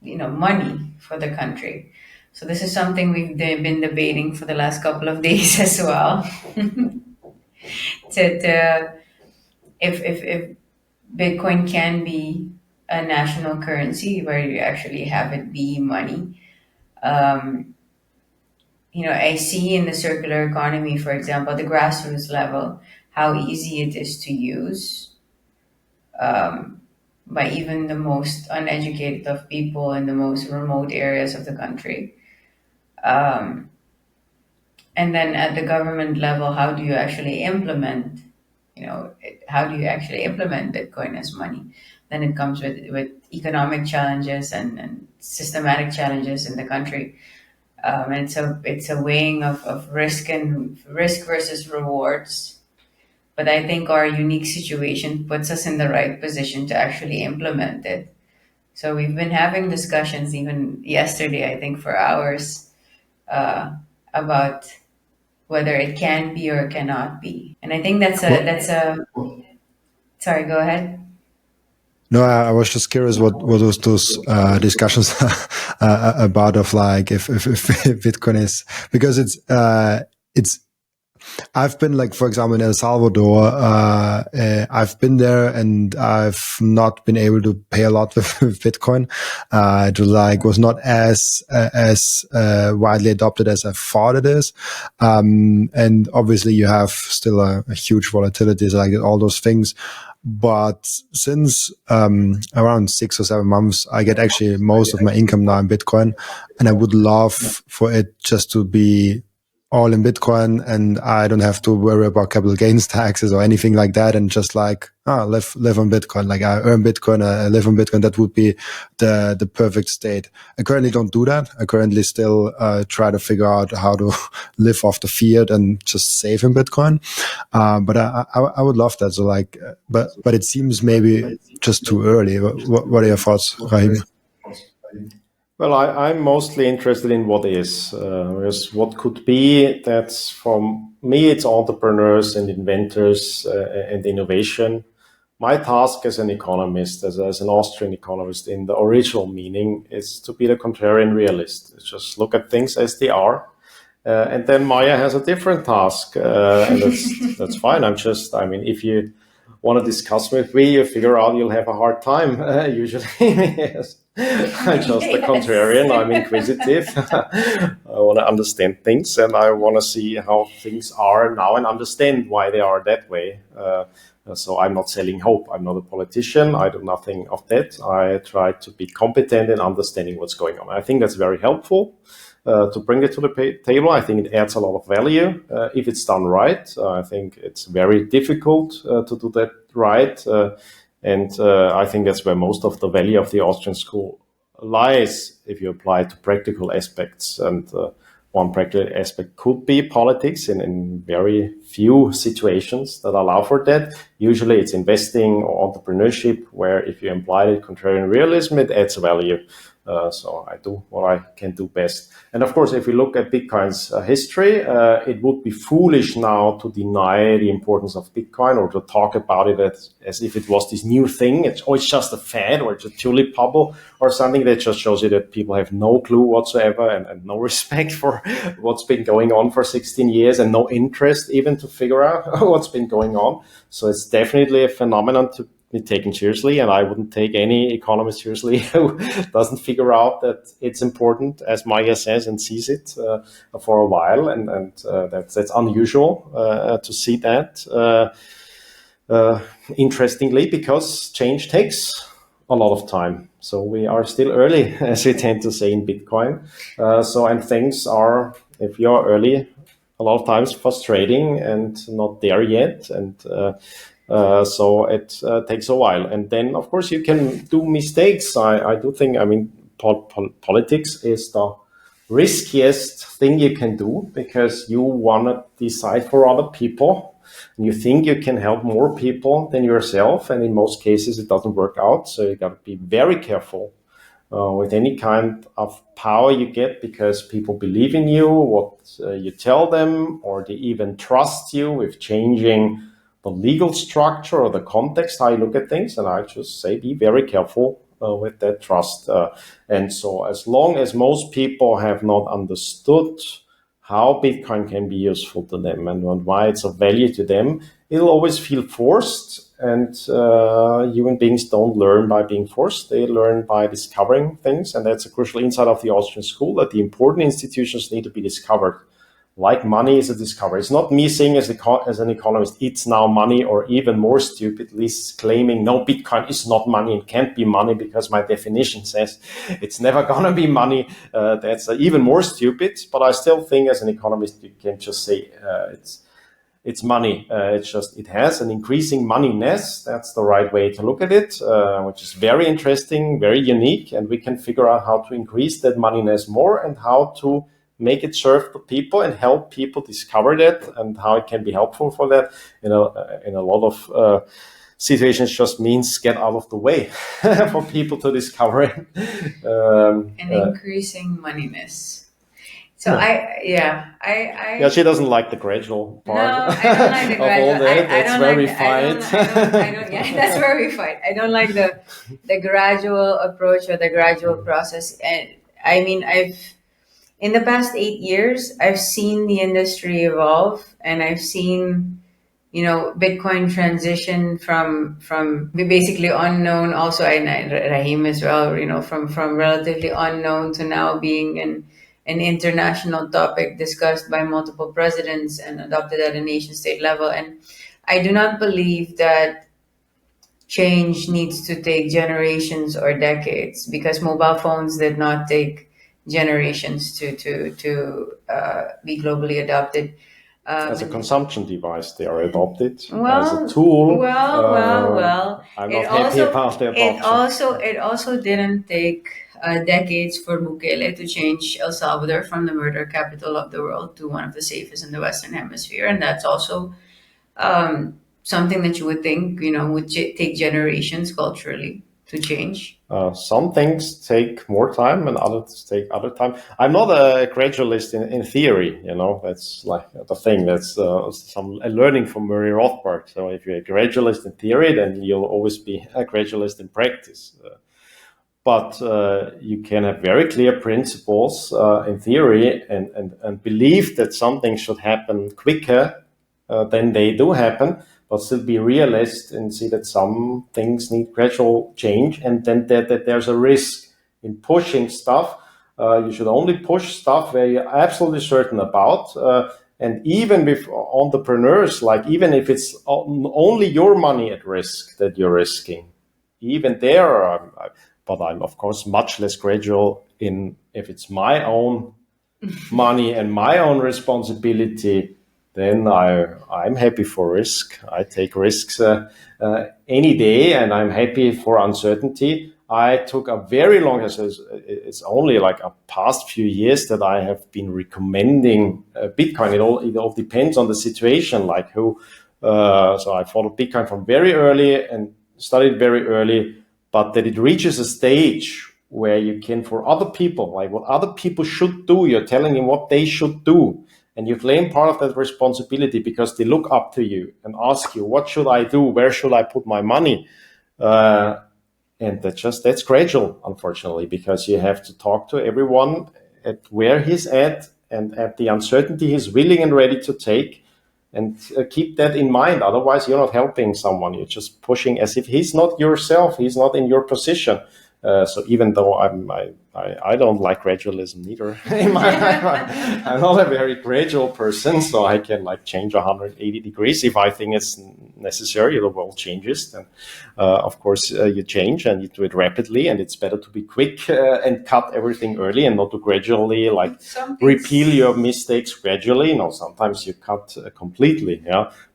money for the country. So this is something we've been debating for the last couple of days as well. To if Bitcoin can be a national currency where you actually have it be money. Um, I see in the circular economy, for example, the grassroots level, how easy it is to use um, by even the most uneducated of people in the most remote areas of the country. Um, and then at the government level, how do you actually implement, how do you actually implement Bitcoin as money? Then it comes with economic challenges and systematic challenges in the country. And it's a weighing of risk versus rewards. But I think our unique situation puts us in the right position to actually implement it. So we've been having discussions even yesterday, I think, for hours, about whether it can be or cannot be. And I think Well, that's a sorry, go ahead. no, I was just curious what those discussions about of like if Bitcoin is, because it's I've been like, for example, in El Salvador, I've been there and I've not been able to pay a lot with Bitcoin. It was not as widely adopted as I thought it is. And obviously you have still a huge volatility, so like all those things. But since around 6 or 7 months, I get actually most of my income now in Bitcoin, and I would love for it just to be all in Bitcoin, and I don't have to worry about capital gains taxes or anything like that, and just like live on Bitcoin. Like I earn Bitcoin, I live on Bitcoin. That would be the perfect state. I currently don't do that. I currently still try to figure out how to live off the fiat and just save in Bitcoin. But I would love that. So like, but it seems maybe just too early. What are your thoughts, Rahim? Well, I'm mostly interested in what is, because what could be. That's from me, it's entrepreneurs and inventors and innovation. My task as an economist, as an Austrian economist in the original meaning, is to be the contrarian realist. It's just look at things as they are. And then Maya has a different task, and that's fine. I mean, if you want to discuss with me, you figure out you'll have a hard time, usually. Yes. I'm just a contrarian. I'm inquisitive. I want to understand things, and I want to see how things are now and understand why they are that way. So I'm not selling hope. I'm not a politician. I do nothing of that. I try to be competent in understanding what's going on. I think that's very helpful to bring it to the table. I think it adds a lot of value if it's done right. I think it's very difficult to do that right. And I think that's where most of the value of the Austrian school lies if you apply it to practical aspects. And one practical aspect could be politics in very few situations that allow for that. Usually it's investing or entrepreneurship, where if you apply it contrarian realism, it adds value. So I do what I can do best. And of course, if we look at Bitcoin's history, it would be foolish now to deny the importance of Bitcoin or to talk about it as if it was this new thing. It's just a fad or it's a tulip bubble or something. That just shows you that people have no clue whatsoever and no respect for what's been going on for 16 years and no interest even to figure out what's been going on. So it's definitely a phenomenon to be taken seriously, and I wouldn't take any economist seriously who doesn't figure out that it's important, as Maya says, and sees it for a while, and that's unusual to see that. Interestingly, because change takes a lot of time. So we are still early, as we tend to say in Bitcoin. And things are, if you're early, a lot of times frustrating and not there yet. And so it takes a while. And then, of course, you can do mistakes. I do think, I mean, politics is the riskiest thing you can do, because you want to decide for other people. And you think you can help more people than yourself, and in most cases it doesn't work out. So you got to be very careful with any kind of power you get, because people believe in you, what you tell them, or they even trust you with changing the legal structure or the context, how you look at things. And I just say, be very careful with that trust. And so as long as most people have not understood how Bitcoin can be useful to them and why it's of value to them, it'll always feel forced. And human beings don't learn by being forced. They learn by discovering things. And that's a crucial insight of the Austrian school, that the important institutions need to be discovered. Like money is a discovery. It's not me saying as an economist, it's now money, or even more stupidly claiming, no, Bitcoin is not money and can't be money because my definition says it's never going to be money. That's even more stupid. But I still think as an economist, you can just say it's money. It's just, it has an increasing moneyness. That's the right way to look at it, which is very interesting, very unique. And we can figure out how to increase that moneyness more, and how to make it serve the people and help people discover that, and how it can be helpful for that. In a lot of situations, just means get out of the way for people to discover it. Increasing moneyness. So yeah. She doesn't like the gradual part. No, I don't like the gradual. Of all that. That's where we fight. Yeah, that's where we fight. I don't like the gradual approach or the gradual process. And I mean, in the past 8 years, I've seen the industry evolve, and I've seen, Bitcoin transition from basically unknown, also and Rahim as well, from relatively unknown to now being an international topic discussed by multiple presidents and adopted at a nation state level. And I do not believe that change needs to take generations or decades, because mobile phones did not take generations to be globally adopted. As a consumption device, they are adopted. Well, as a tool. I'm not happy about the adoption. It also didn't take decades for Bukele to change El Salvador from the murder capital of the world to one of the safest in the Western Hemisphere, and that's also something that you would think would take generations culturally to change. Some things take more time and others take other time. I'm not a gradualist in theory, that's like the thing. That's some learning from Murray Rothbard. So if you're a gradualist in theory, then you'll always be a gradualist in practice. But you can have very clear principles in theory and believe that something should happen quicker than they do happen, but still be realist and see that some things need gradual change, and then that there's a risk in pushing stuff. You should only push stuff where you're absolutely certain about. And even with entrepreneurs, like even if it's only your money at risk that you're risking, even there, but I'm of course much less gradual in if it's my own money and my own responsibility. Then I'm happy for risk. I take risks any day, and I'm happy for uncertainty. I took a very long, it's only like a past few years that I have been recommending Bitcoin. It all depends on the situation, like who. So I followed Bitcoin from very early and studied very early, but that it reaches a stage where you can, for other people, like what other people should do, you're telling them what they should do. And you claim part of that responsibility because they look up to you and ask you, what should I do? Where should I put my money? And that's gradual, unfortunately, because you have to talk to everyone at where he's at and at the uncertainty he's willing and ready to take, and keep that in mind. Otherwise, you're not helping someone. You're just pushing as if he's not yourself. He's not in your position. So even though I don't like gradualism neither, I'm not a very gradual person, so I can change 180 degrees if I think it's necessary. The world changes, then of course you change and you do it rapidly, and it's better to be quick and cut everything early and not to gradually repeal your mistakes gradually. No, sometimes you cut completely,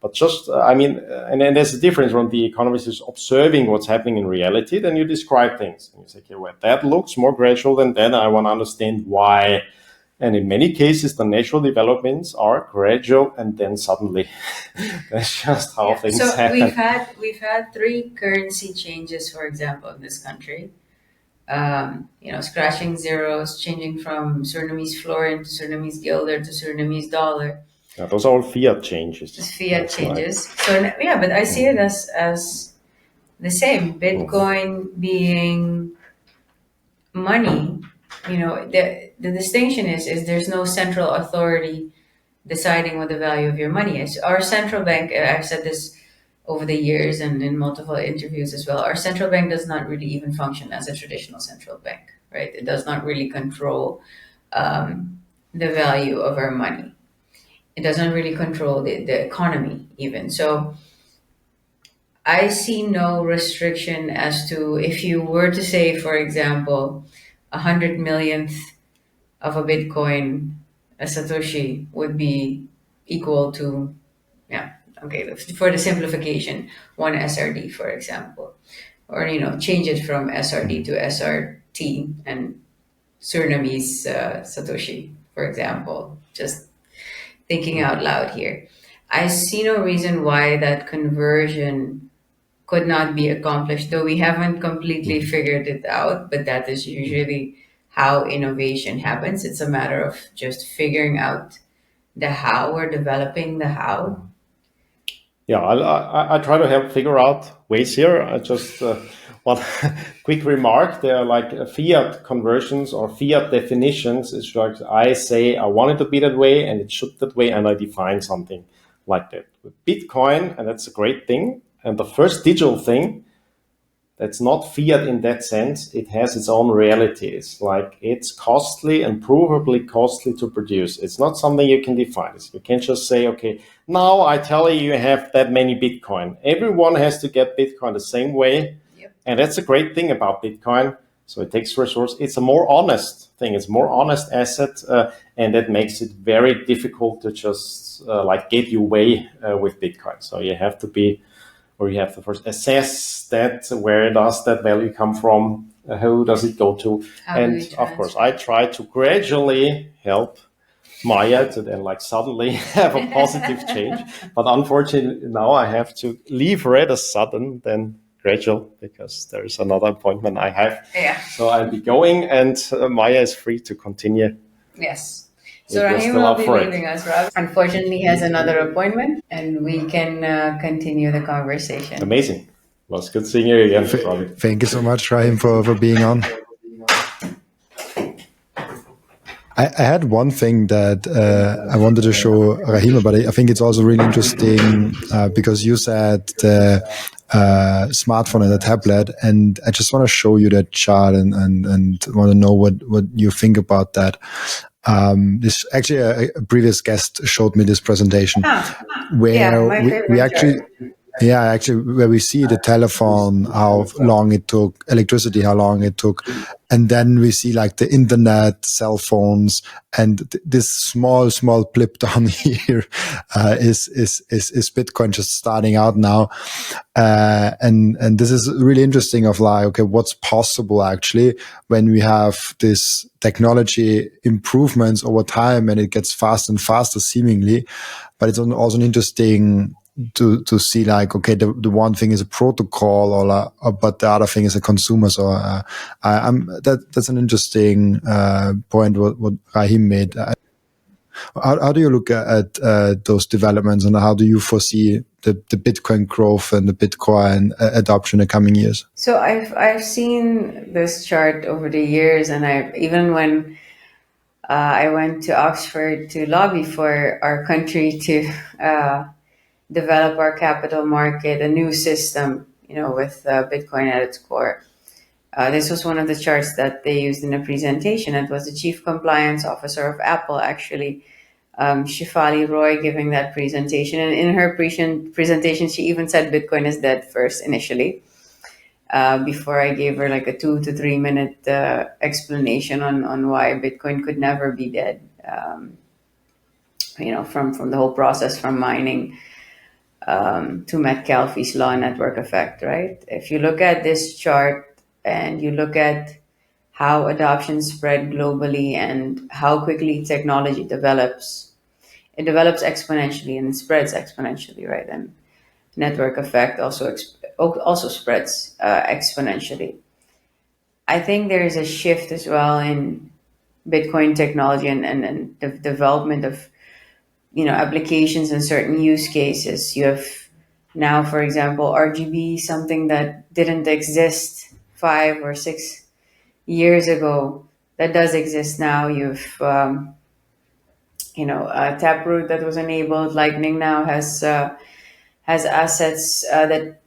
but just and then there's a difference when the economist is observing what's happening in reality. Then you describe things and you say, okay, well, that looks more gradual than that. I want to understand why And in many cases, the natural developments are gradual and then suddenly. That's just how things happen. We've had 3 currency changes, for example, in this country. Scratching zeros, changing from Surinamese florin to Surinamese guilder to Surinamese dollar. Yeah, those are all fiat changes. Just fiat changes. Right. So but I see it as the same. Bitcoin being money. The distinction is there's no central authority deciding what the value of your money is. Our central bank, I've said this over the years and in multiple interviews as well, our central bank does not really even function as a traditional central bank, right? It does not really control the value of our money. It doesn't really control the economy even. So I see no restriction as to if you were to say, for example, 100 millionth of a Bitcoin, a Satoshi would be equal to, for the simplification, one SRD, for example, or change it from SRD to SRT and Surinamese Satoshi, for example. Just thinking out loud here, I see no reason why that conversion could not be accomplished, though we haven't completely figured it out. But that is usually how innovation happens. It's a matter of just figuring out the how, or developing the how. Yeah, I try to help figure out ways here. I just one quick remark. There are like fiat conversions or fiat definitions. It's like I say I want it to be that way and it should that way, and I define something like that. With Bitcoin, and that's a great thing. And the first digital thing, that's not fiat in that sense. It has its own realities. Like it's costly and provably costly to produce. It's not something you can define. You can't just say, okay, now I tell you have that many Bitcoin. Everyone has to get Bitcoin the same way. Yep. And that's a great thing about Bitcoin. So it takes resource. It's a more honest thing. It's a more honest asset. And that makes it very difficult to just get your way with Bitcoin. So you have to be, or you have to first assess that, where does that value come from, who does it go to, and of course I try to gradually help Maya to then suddenly have a positive change, but unfortunately now I have to leave rather sudden than gradual because there is another appointment I have. Yeah. So I'll be going, and Maya is free to continue. Yes. So Rahim will be leaving us, Rob. Unfortunately, he has another appointment, and we can continue the conversation. Amazing. Well, it's good seeing you again, Robbie. Thank you so much, Rahim, for being on. I had one thing that I wanted to show Rahim, but I think it's also really interesting because you said the smartphone and the tablet, and I just want to show you that chart and want to know what you think about that. This actually a previous guest showed me this presentation where we actually. Yeah, actually, where we see the telephone, how long it took, electricity, how long it took, and then we see the internet, cell phones, and this small blip down here is Bitcoin just starting out now, and this is really interesting. Of okay, what's possible actually when we have this technology improvements over time, and it gets faster and faster seemingly, but it's also an interesting to see okay, the one thing is a protocol but the other thing is a consumer. So that's an interesting point what Rahim made. How do you look at those developments, and how do you foresee the Bitcoin growth and the Bitcoin adoption in the coming years? So I've seen this chart over the years, and even when I went to Oxford to lobby for our country to develop our capital market, a new system, with Bitcoin at its core. This was one of the charts that they used in a presentation. It was the Chief Compliance Officer of Apple, actually, Shefali Roy, giving that presentation. And in her presentation, she even said Bitcoin is dead first initially, before I gave her a 2 to 3 minute explanation on why Bitcoin could never be dead. From the whole process, from mining to Metcalfe's law network effect, right? If you look at this chart and you look at how adoption spread globally, and how quickly technology develops. It develops exponentially and it spreads exponentially, right? And network effect also spreads exponentially. I think there is a shift as well in Bitcoin technology and the development of applications and certain use cases. You have now, for example, RGB, something that didn't exist 5 or 6 years ago, that does exist now. You've Taproot that was enabled. Lightning now has assets that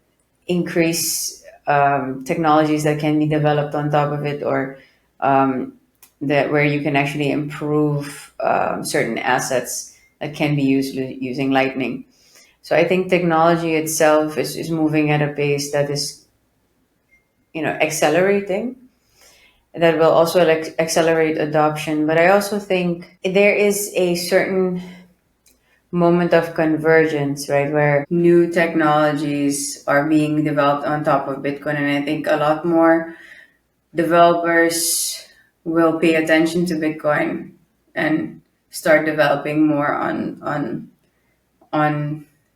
increase technologies that can be developed on top of it, or that where you can actually improve certain assets that can be used using Lightning. So I think technology itself is moving at a pace that is, accelerating. That will also accelerate adoption. But I also think there is a certain moment of convergence, right, where new technologies are being developed on top of Bitcoin, and I think a lot more developers will pay attention to Bitcoin and start developing more on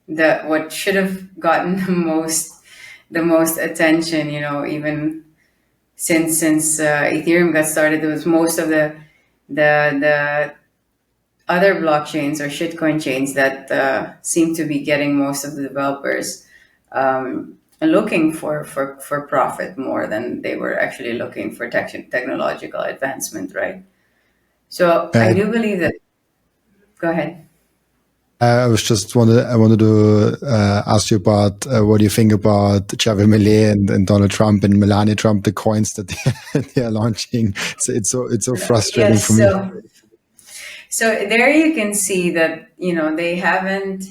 the what should have gotten the most attention. Even since Ethereum got started, it was most of the other blockchains or shitcoin chains that seem to be getting most of the developers looking for profit more than they were actually looking for technological advancement, right? So I Uh, do believe that. Go ahead. I wanted to ask you about what do you think about Javier Milei and Donald Trump and Melania Trump, the coins that they are launching. It's so frustrating Yes. for me. So there you can see that they haven't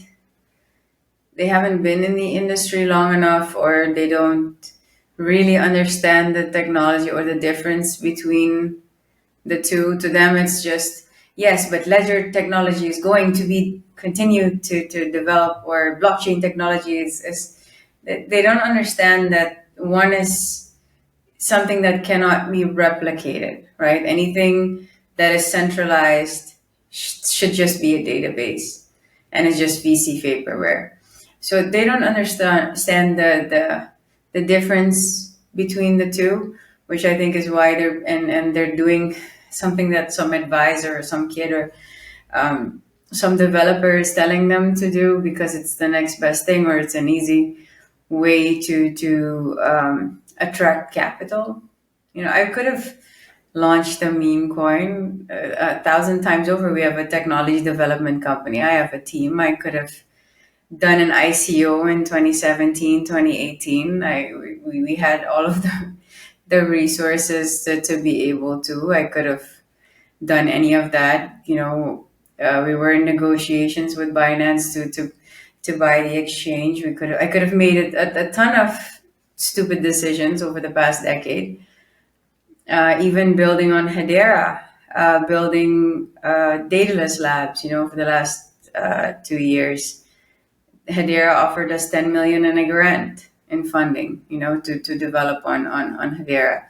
been in the industry long enough, or they don't really understand the technology or the difference between the two. To them, it's just, yes, but ledger technology is going to be continue to develop, or blockchain technology is they don't understand that one is something that cannot be replicated, right? Anything that is centralized should just be a database, and it's just VC vaporware. So they don't understand the difference between the two, which I think is why they're doing something that some advisor or some kid or some developer is telling them to do, because it's the next best thing, or it's an easy way to attract capital. I could have launched a meme coin 1,000 times over. We have a technology development company. I have a team. I could have done an ICO in 2017, 2018. We had all of the resources to be able to. I could have done any of that. We were in negotiations with Binance to buy the exchange. I could have made a ton of stupid decisions over the past decade. Even building on Hedera, building dataless labs. For the last 2 years, Hedera offered us 10 million and a grant in funding, to develop on Hedera.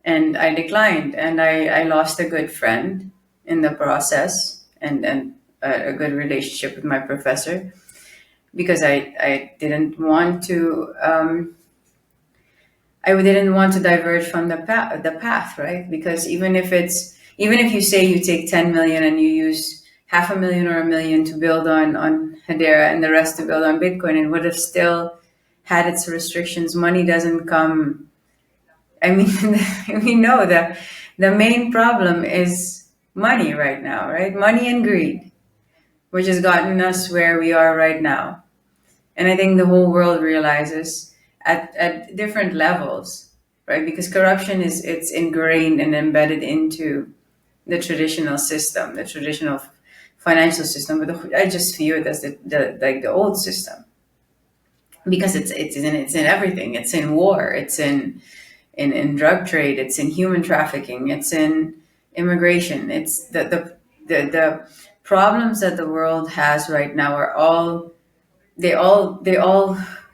And I declined, and I lost a good friend in the process, and a good relationship with my professor, because I didn't want to diverge from the path, right? Because even if you say you take 10 million and you use half a million or a million to build on Hedera and the rest to build on Bitcoin, it would have still had its restrictions. Money doesn't come. I mean, we know that the main problem is money right now, right? Money and greed, which has gotten us where we are right now. And I think the whole world realizes at different levels, right? Because corruption it's ingrained and embedded into the traditional system, the traditional financial system. But I just view it as the old system, because it's in everything. It's in war. It's in drug trade. It's in human trafficking. It's in immigration. It's the problems that the world has right now are all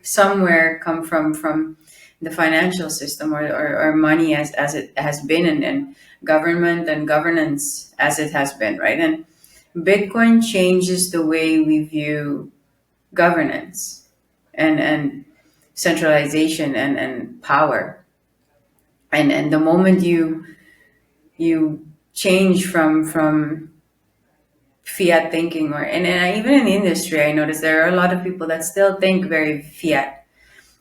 somewhere come from the financial system, or money as it has been, and government and governance as it has been, right? And Bitcoin changes the way we view governance and centralization and power. And the moment you change from fiat thinking, and even in the industry, I notice there are a lot of people that still think very fiat,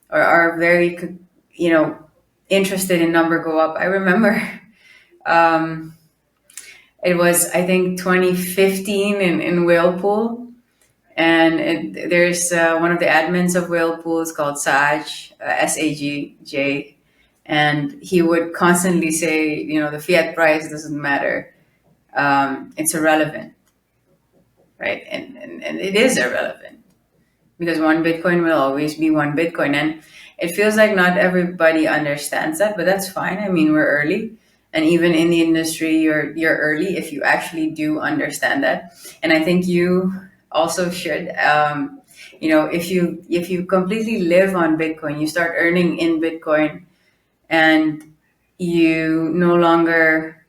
or are very, interested in number go up. I remember um, it was, I think, 2015 in Whirlpool, and there's one of the admins of Whirlpool is called Saj, Sajj, and he would constantly say, the fiat price doesn't matter, it's irrelevant, right? And it is irrelevant, because one Bitcoin will always be one Bitcoin. And it feels like not everybody understands that, but that's fine. I mean, we're early. And even in the industry, you're early if you actually do understand that. And I think you also should. If you completely live on Bitcoin, you start earning in Bitcoin, and you no longer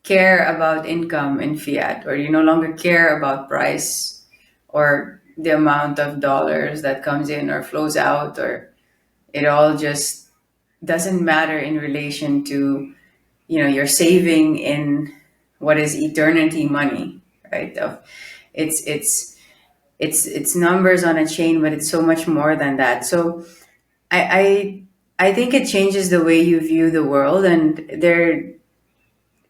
care about income in fiat, or you no longer care about price, or the amount of dollars that comes in or flows out, or it all just doesn't matter in relation to, you're saving in what is eternity money, right? It's numbers on a chain, but it's so much more than that. So I think it changes the way you view the world. And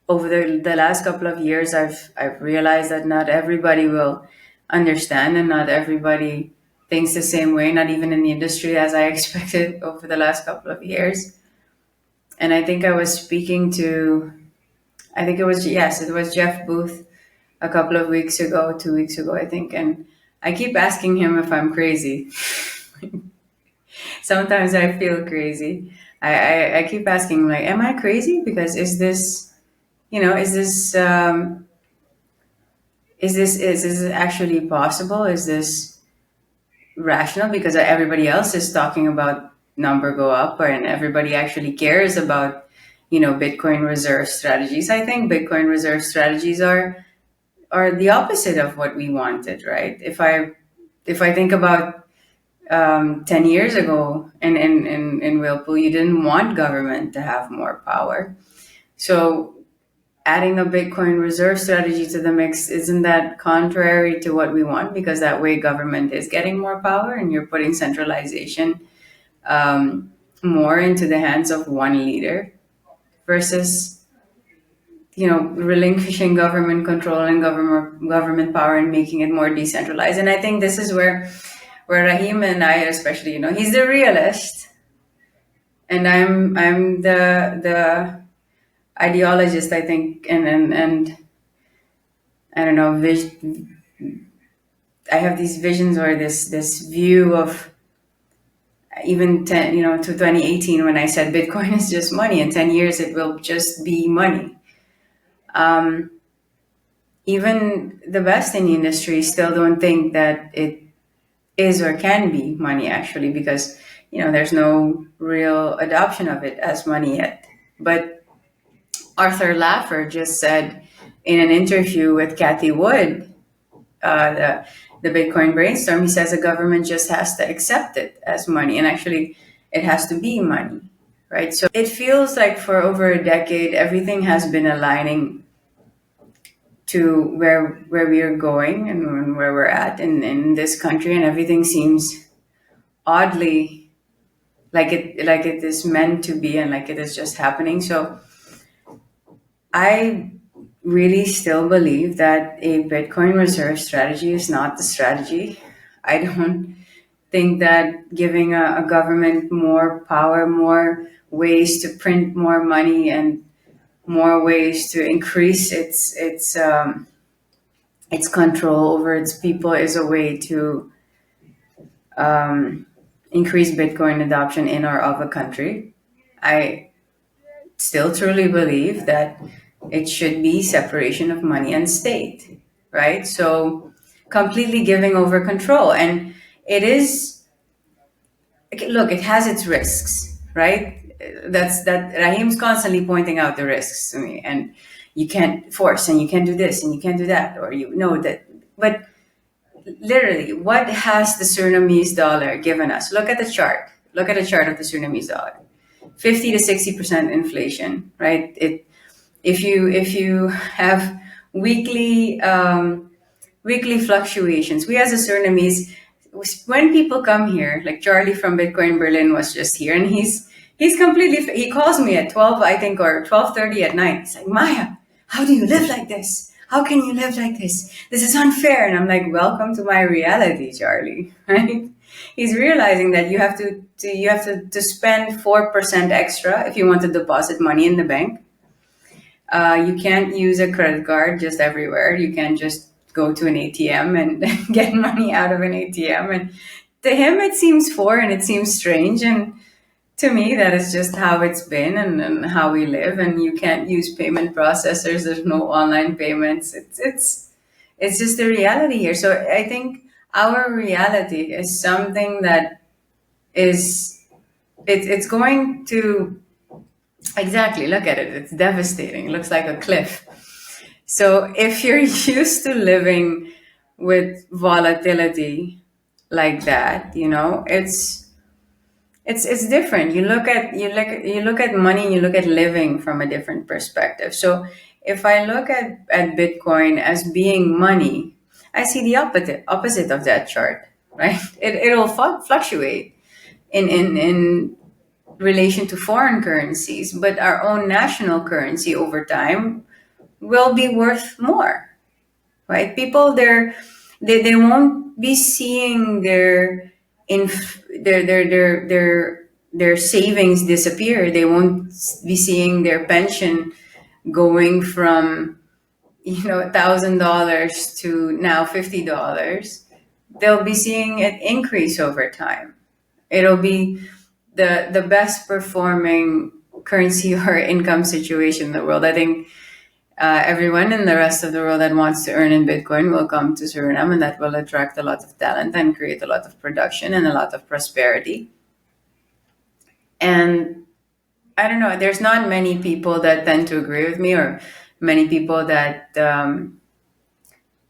over the last couple of years, I've realized that not everybody will understand, and not everybody thinks the same way, not even in the industry, as I expected over the last couple of years. And I think I was speaking to, I think it was, yes, it was Jeff Booth a couple of weeks ago, 2 weeks ago, I think. And I keep asking him if I'm crazy. Sometimes I feel crazy. I keep asking, like, am I crazy? Because is this, is this actually possible? Is this rational? Because everybody else is talking about number go up, and everybody actually cares about, Bitcoin reserve strategies. I think Bitcoin reserve strategies are the opposite of what we wanted, right? If I think about 10 years ago in Whirlpool, you didn't want government to have more power. So adding a Bitcoin reserve strategy to the mix, isn't that contrary to what we want? Because that way government is getting more power, and you're putting centralization more into the hands of one leader, versus, relinquishing government control and government power, and making it more decentralized. And I think this is where Rahim and I, especially, he's the realist, and I'm the ideologist, I think, and I don't know, I have these visions, or this view of even 10, to 2018, when I said Bitcoin is just money. In 10 years, it will just be money. Even the best in the industry still don't think that it is or can be money, actually, because, there's no real adoption of it as money yet. But Arthur Laffer just said in an interview with Kathy Wood, the Bitcoin brainstorm, he says the government just has to accept it as money, and actually it has to be money, right? So it feels like for over a decade, everything has been aligning to where we are going and where we're at in this country, and everything seems oddly like it is meant to be, and like it is just happening. So I really still believe that a Bitcoin reserve strategy is not the strategy. I don't think that giving a government more power, more ways to print more money, and more ways to increase its control over its people is a way to increase Bitcoin adoption in or of a country. I still truly believe that it should be separation of money and state, right? So completely giving over control. And it is look, it has its risks, right? That Rahim's constantly pointing out the risks to me, and you can't force, and you can't do this, and you can't do that, or you know that. But literally, what has the Surinamese dollar given us? Look at the chart. Look at the chart of the Surinamese dollar. 50 to 60% inflation, right? If you have weekly weekly fluctuations, we as a Surinamese, when people come here, like Charlie from Bitcoin Berlin was just here, and he's completely, he calls me at 12, I think, or 12:30 at night. He's like, Maya, how do you live like this? How can you live like this? This is unfair. And I'm like, welcome to my reality, Charlie. Right? He's realizing that you have to spend 4% extra if you want to deposit money in the bank. You can't use a credit card just everywhere. You can't just go to an ATM and get money out of an ATM. And to him, it seems foreign, it seems strange. And to me, that is just how it's been and how we live. And you can't use payment processors. There's no online payments. It's just the reality here. So I think our reality is something that it's going to, exactly, look at it. It's devastating. It looks like a cliff. So if you're used to living with volatility like that, it's different. You look at money and you look at living from a different perspective. So if I look at Bitcoin as being money, I see the opposite of that chart, right? It'll fluctuate in relation to foreign currencies, but our own national currency over time will be worth more, right? People they won't be seeing their savings disappear. They won't be seeing their pension going from $1,000 to now $50. They'll be seeing it increase over time. It'll be the best performing currency or income situation in the world. I think everyone in the rest of the world that wants to earn in Bitcoin will come to Suriname, and that will attract a lot of talent and create a lot of production and a lot of prosperity. And I don't know, there's not many people that tend to agree with me, or many people that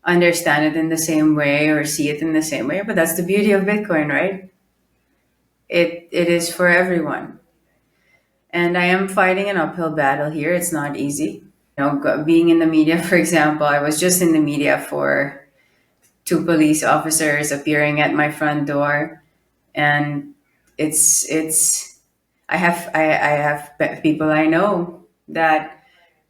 understand it in the same way or see it in the same way. But that's the beauty of Bitcoin, right? It is for everyone. And I am fighting an uphill battle here. It's not easy. Being in the media, for example, I was just in the media for 2 police officers appearing at my front door, and I have people I know that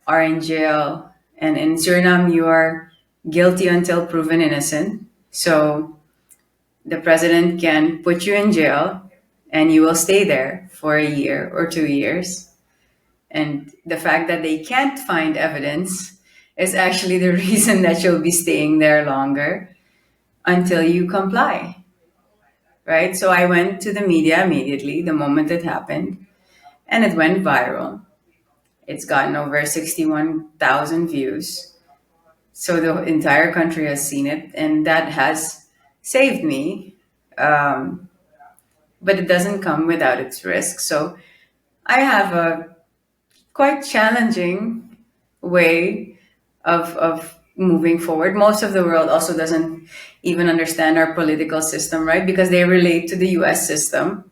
are in jail, and in Suriname you are guilty until proven innocent. So the president can put you in jail, and you will stay there for a year or 2 years. And the fact that they can't find evidence is actually the reason that you'll be staying there longer until you comply, right? So I went to the media immediately the moment it happened, and it went viral. It's gotten over 61,000 views. So the entire country has seen it, and that has saved me. But it doesn't come without its risks. So I have a quite challenging way of moving forward. Most of the world also doesn't even understand our political system, right? Because they relate to the US system.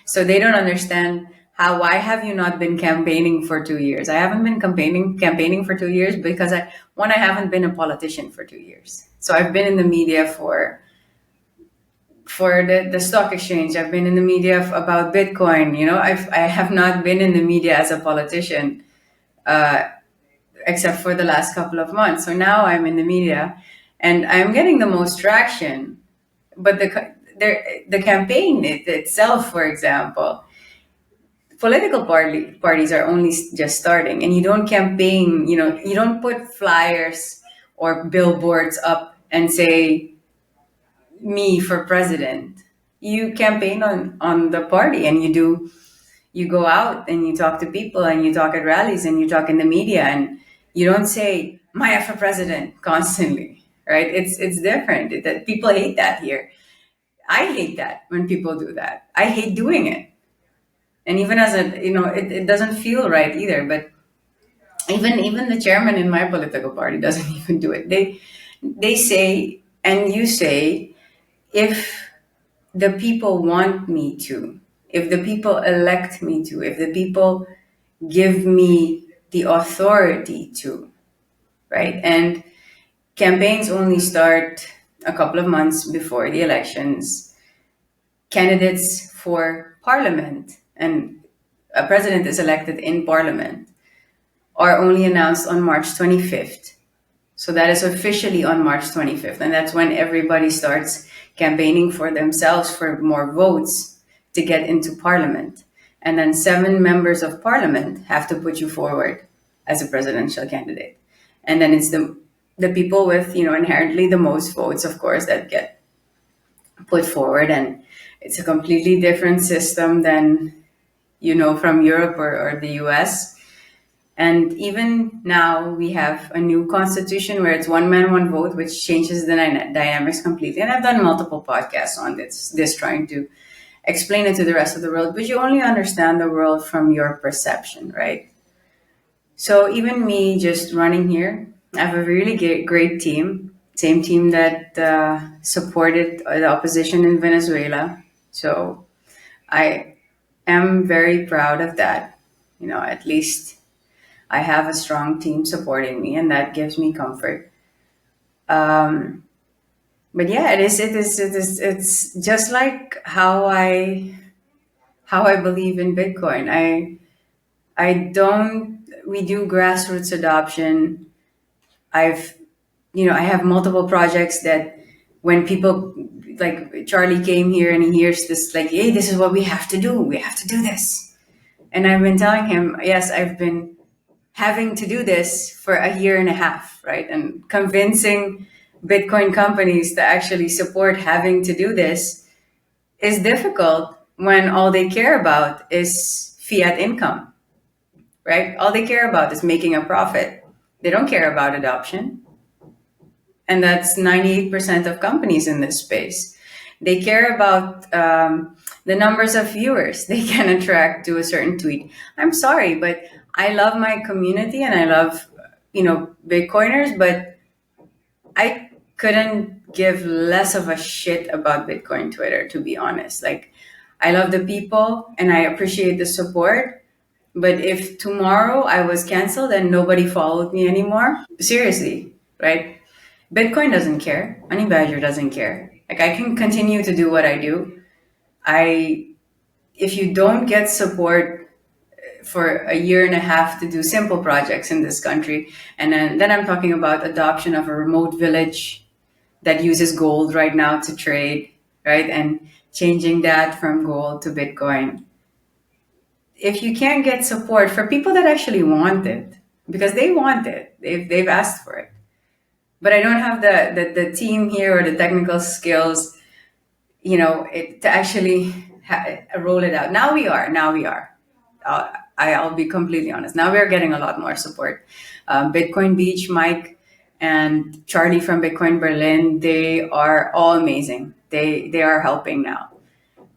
So they don't understand why have you not been campaigning for 2 years? I haven't been campaigning for 2 years because I haven't been a politician for 2 years. So I've been in the media for the stock exchange. I've been in the media about Bitcoin. I have not been in the media as a politician, except for the last couple of months. So now I'm in the media, and I'm getting the most traction. But the campaign itself, for example, political parties are only just starting, and you don't campaign. You don't put flyers or billboards up and say, me for president. You campaign on the party, and you go out and you talk to people, and you talk at rallies, and you talk in the media, and you don't say Maya for president constantly, right? It's different. That people hate that here. I hate that when people do that. I hate doing it. And even as a, it doesn't feel right either. But even the chairman in my political party doesn't even do it. They say, and you say, if the people want me to, if the people elect me to, if the people give me the authority to, right? And campaigns only start a couple of months before the elections. Candidates for parliament and a president is elected in parliament are only announced on March 25th. So that is officially on March 25th. And that's when everybody starts campaigning for themselves for more votes to get into parliament. And then 7 members of parliament have to put you forward as a presidential candidate. And then it's the people with, inherently the most votes, of course, that get put forward. And it's a completely different system than, from Europe or the US. And even now we have a new constitution where it's one man, one vote, which changes the dynamics completely. And I've done multiple podcasts on this trying to explain it to the rest of the world, but you only understand the world from your perception, right? So even me just running here, I have a really great team, same team that supported the opposition in Venezuela. So I am very proud of that. At least I have a strong team supporting me, and that gives me comfort. But yeah, it's just like how I believe in Bitcoin. We do grassroots adoption. I have multiple projects that when people like Charlie came here and he hears this, like, hey, this is what we have to do. We have to do this. And I've been telling him, yes, I've been having to do this for a year and a half, right? And convincing Bitcoin companies to actually support having to do this is difficult when all they care about is fiat income, right? All they care about is making a profit. They don't care about adoption. And that's 98% of companies in this space. They care about the numbers of viewers they can attract to a certain tweet. I'm sorry, but I love my community and I love, Bitcoiners, but I couldn't give less of a shit about Bitcoin Twitter, to be honest. Like, I love the people and I appreciate the support. But if tomorrow I was canceled and nobody followed me anymore, seriously, right? Bitcoin doesn't care. Honey Badger doesn't care. Like, I can continue to do what I do. If you don't get support for a year and a half to do simple projects in this country, and then I'm talking about adoption of a remote village that uses gold right now to trade, right? And changing that from gold to Bitcoin. If you can't get support for people that actually want it, because they want it, they've asked for it, but I don't have the team here or the technical skills, to actually roll it out. Now we are. I'll be completely honest. Now we are getting a lot more support. Bitcoin Beach, Mike, and Charlie from Bitcoin Berlin, they are all amazing. They are helping now.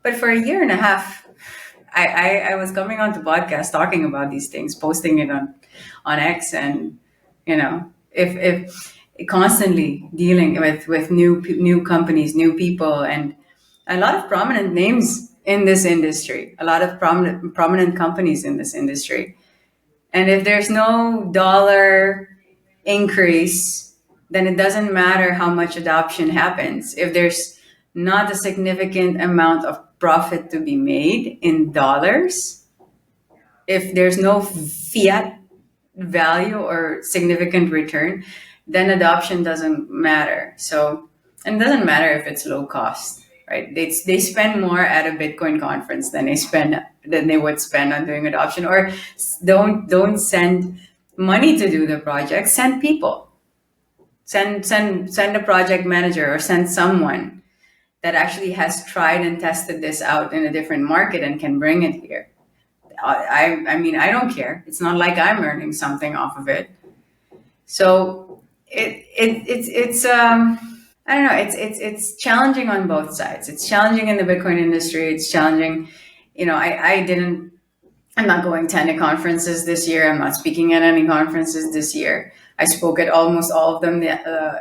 But for a year and a half, I was coming on to podcasts talking about these things, posting it on X, and if constantly dealing with new companies, new people, and a lot of prominent names in this industry, a lot of prominent companies in this industry. And if there's no dollar increase, then it doesn't matter how much adoption happens. If there's not a significant amount of profit to be made in dollars, if there's no fiat value or significant return, then adoption doesn't matter. So, and it doesn't matter if it's low cost, right? They spend more at a Bitcoin conference than they would spend on doing adoption. Or don't send money to do the project. Send people. Send a project manager, or send someone that actually has tried and tested this out in a different market and can bring it here. I mean, I don't care. It's not like I'm earning something off of it. So it's I don't know. It's challenging on both sides. It's challenging in the Bitcoin industry. It's challenging. I'm not going to any conferences this year. I'm not speaking at any conferences this year. I spoke at almost all of them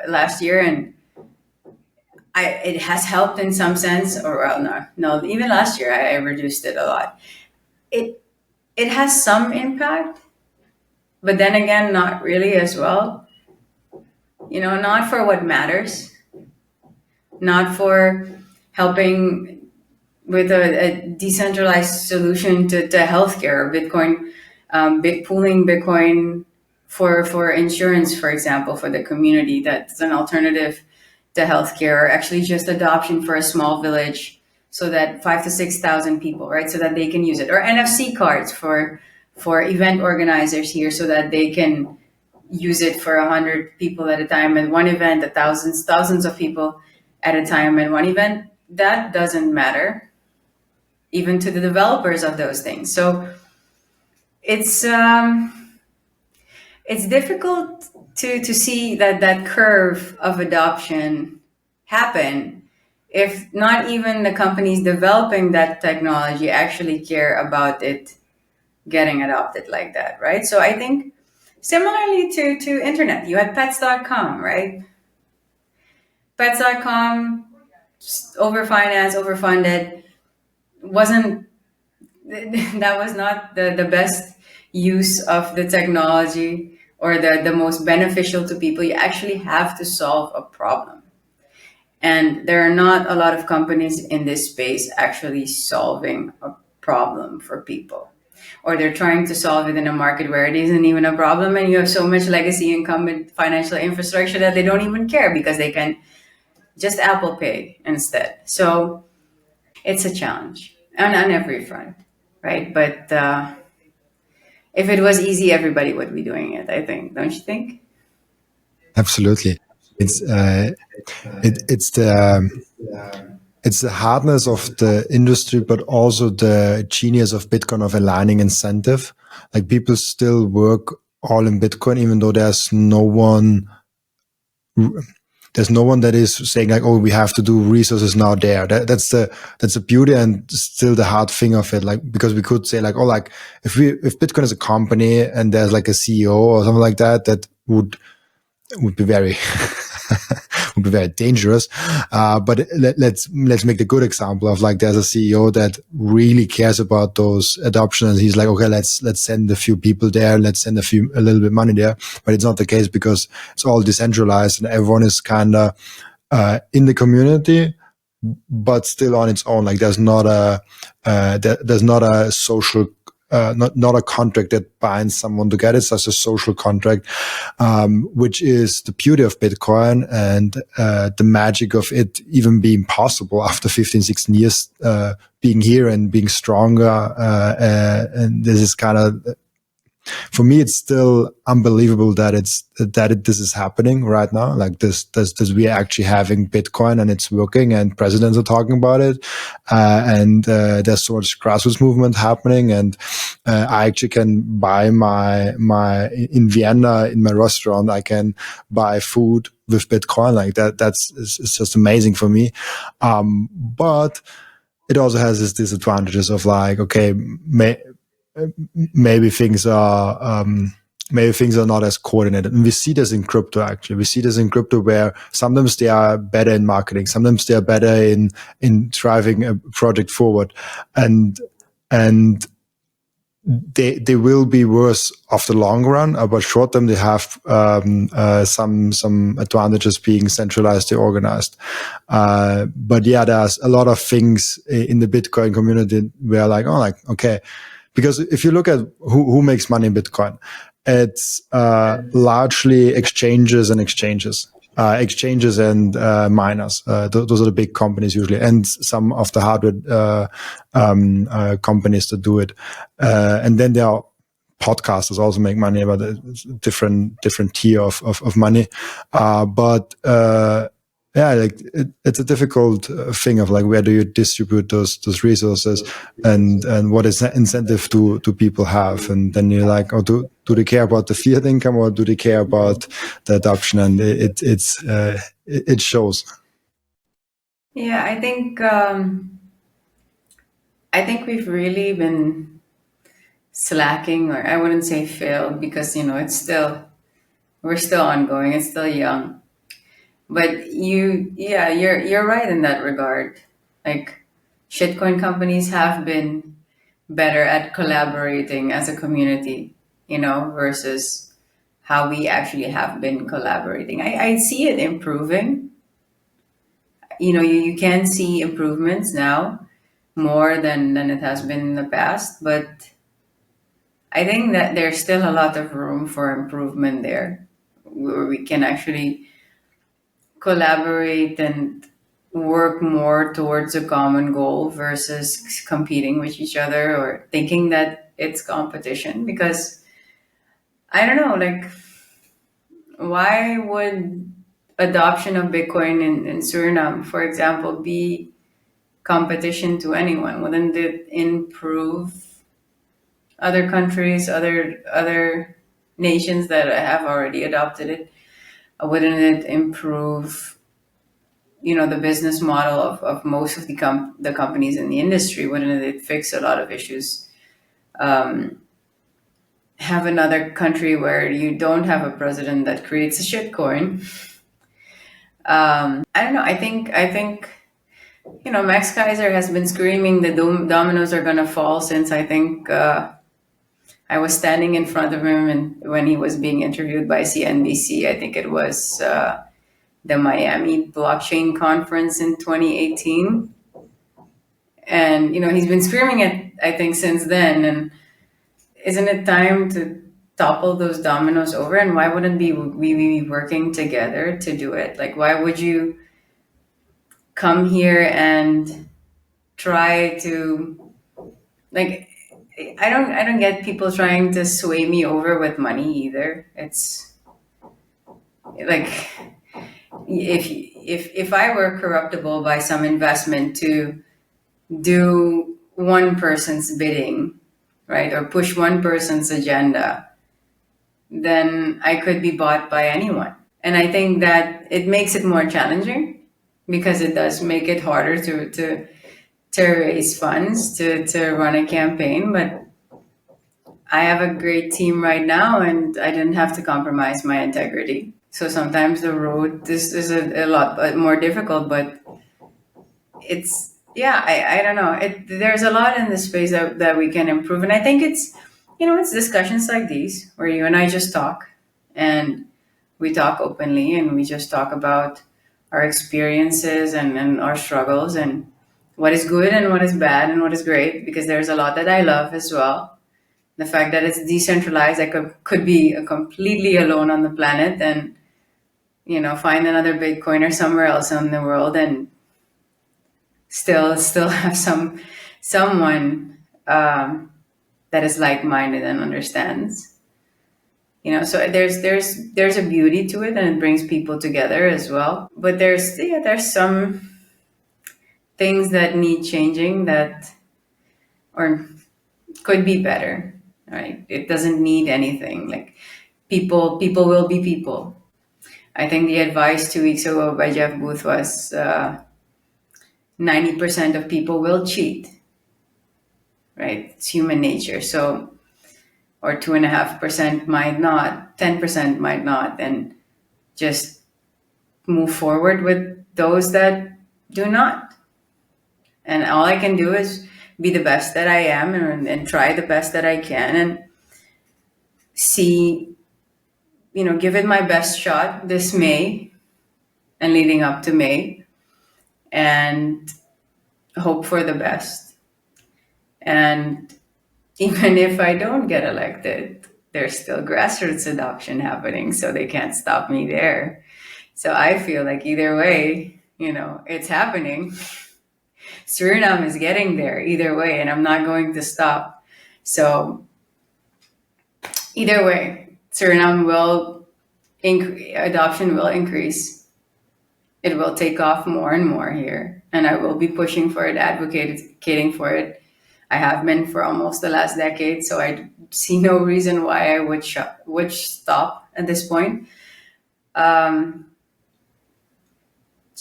last year, and it has helped in some sense. Or well, no, even last year I reduced it a lot. It has some impact, but then again, not really as well. Not for what matters, not for helping with a decentralized solution to healthcare or Bitcoin, pooling Bitcoin for insurance, for example, for the community. That's an alternative to healthcare, or actually just adoption for a small village, so that 5,000 to 6,000 people, right, so that they can use it, or NFC cards for event organizers here, so that they can use it for 100 people at a time at one event, thousands of people at a time at one event. That doesn't matter even to the developers of those things. So it's difficult to see that curve of adoption happen if not even the companies developing that technology actually care about it getting adopted like that, right? So I think similarly to internet, you had pets.com, right? Pets.com, overfinanced, overfunded, that was not the best use of the technology or the most beneficial to people. You actually have to solve a problem. And there are not a lot of companies in this space actually solving a problem for people. Or they're trying to solve it in a market where it isn't even a problem, and you have so much legacy incumbent financial infrastructure that they don't even care because they can just Apple Pay instead. So it's a challenge on every front, right? But if it was easy, everybody would be doing it, I think. Don't you think? Absolutely. It's the hardness of the industry, but also the genius of Bitcoin of aligning incentive. Like, people still work all in Bitcoin, even though there's no one that is saying like, oh, we have to do resources now there. That's the beauty and still the hard thing of it. Like, because we could say like, oh, like if Bitcoin is a company and there's like a CEO or something like that, that would be very would be very dangerous. But let's make the good example of like, there's a CEO that really cares about those adoptions. He's like, okay, let's send a few people there. Let's send a little bit money there. But it's not the case, because it's all decentralized and everyone is kind of in the community, but still on its own. Like, there's not a social not a contract that binds someone together. It's just a social contract, which is the beauty of Bitcoin and the magic of it even being possible after 15, 16 years being here and being stronger. And this is kind of, for me, it's still unbelievable that this is happening right now. Like this we are actually having Bitcoin and it's working, and presidents are talking about it, and there's so much grassroots movement happening. And I actually can buy in Vienna in my restaurant, I can buy food with Bitcoin. Like it's just amazing for me. But it also has its disadvantages of like, okay, maybe things are not as coordinated. And we see this in crypto, actually. We see this in crypto where sometimes they are better in marketing, sometimes they are better in driving a project forward. And they will be worse of the long run, but short term they have some advantages being centralized, organized. But yeah, there's a lot of things in the Bitcoin community where like, okay, because if you look at who makes money in Bitcoin, it's largely exchanges and miners. Those are the big companies usually, and some of the hardware companies that do it. And then there are podcasters also make money, about a different tier of money. Yeah, like it's a difficult thing of like, where do you distribute those resources, and what is the incentive do people have? And then you're like, oh, do they care about the fiat income, or do they care about the adoption? And it shows. Yeah, I think we've really been slacking, or I wouldn't say failed, because we're still ongoing. It's still young. But yeah, you're right in that regard. Like, shitcoin companies have been better at collaborating as a community, versus how we actually have been collaborating. I see it improving. You can see improvements now more than it has been in the past, but I think that there's still a lot of room for improvement there, where we can actually collaborate and work more towards a common goal versus competing with each other or thinking that it's competition. Because I don't know, like, why would adoption of Bitcoin in Suriname, for example, be competition to anyone? Wouldn't it improve other countries, other nations that have already adopted it? Wouldn't it improve, the business model of most of the companies in the industry? Wouldn't it fix a lot of issues? Have another country where you don't have a president that creates a shitcoin. I don't know. I think Max Kaiser has been screaming the dominoes are gonna fall since, I think, I was standing in front of him, and when he was being interviewed by CNBC. I think it was the Miami blockchain conference in 2018. And he's been screaming it, I think, since then. And isn't it time to topple those dominoes over? And why wouldn't we be working together to do it? Like, why would you come here and try to, like, I don't get people trying to sway me over with money either. It's like, if I were corruptible by some investment to do one person's bidding, right, or push one person's agenda, then I could be bought by anyone. And I think that it makes it more challenging, because it does make it harder to raise funds to run a campaign. But I have a great team right now, and I didn't have to compromise my integrity. So sometimes the road is a lot more difficult, but it's, yeah, I don't know. There's a lot in this space that we can improve. And I think it's discussions like these where you and I just talk, and we talk openly, and we just talk about our experiences and our struggles, and what is good and what is bad and what is great, because there's a lot that I love as well. The fact that it's decentralized, I could be completely alone on the planet and, find another Bitcoiner somewhere else in the world, and still have someone that is like-minded and understands. So there's a beauty to it, and it brings people together as well. But there's some things that need changing, that or could be better, right? It doesn't need anything. Like, people will be people. I think the advice 2 weeks ago by Jeff Booth was 90% of people will cheat, right? It's human nature. So, or 2.5% might not, 10% might not, and just move forward with those that do not. And all I can do is be the best that I am, and try the best that I can, and see, give it my best shot this May and leading up to May, and hope for the best. And even if I don't get elected, there's still grassroots adoption happening, so they can't stop me there. So I feel like either way, it's happening. Suriname is getting there either way, and I'm not going to stop. So either way, Suriname adoption will increase. It will take off more and more here, and I will be pushing for it, advocating for it. I have been for almost the last decade, so I see no reason why I would stop at this point. So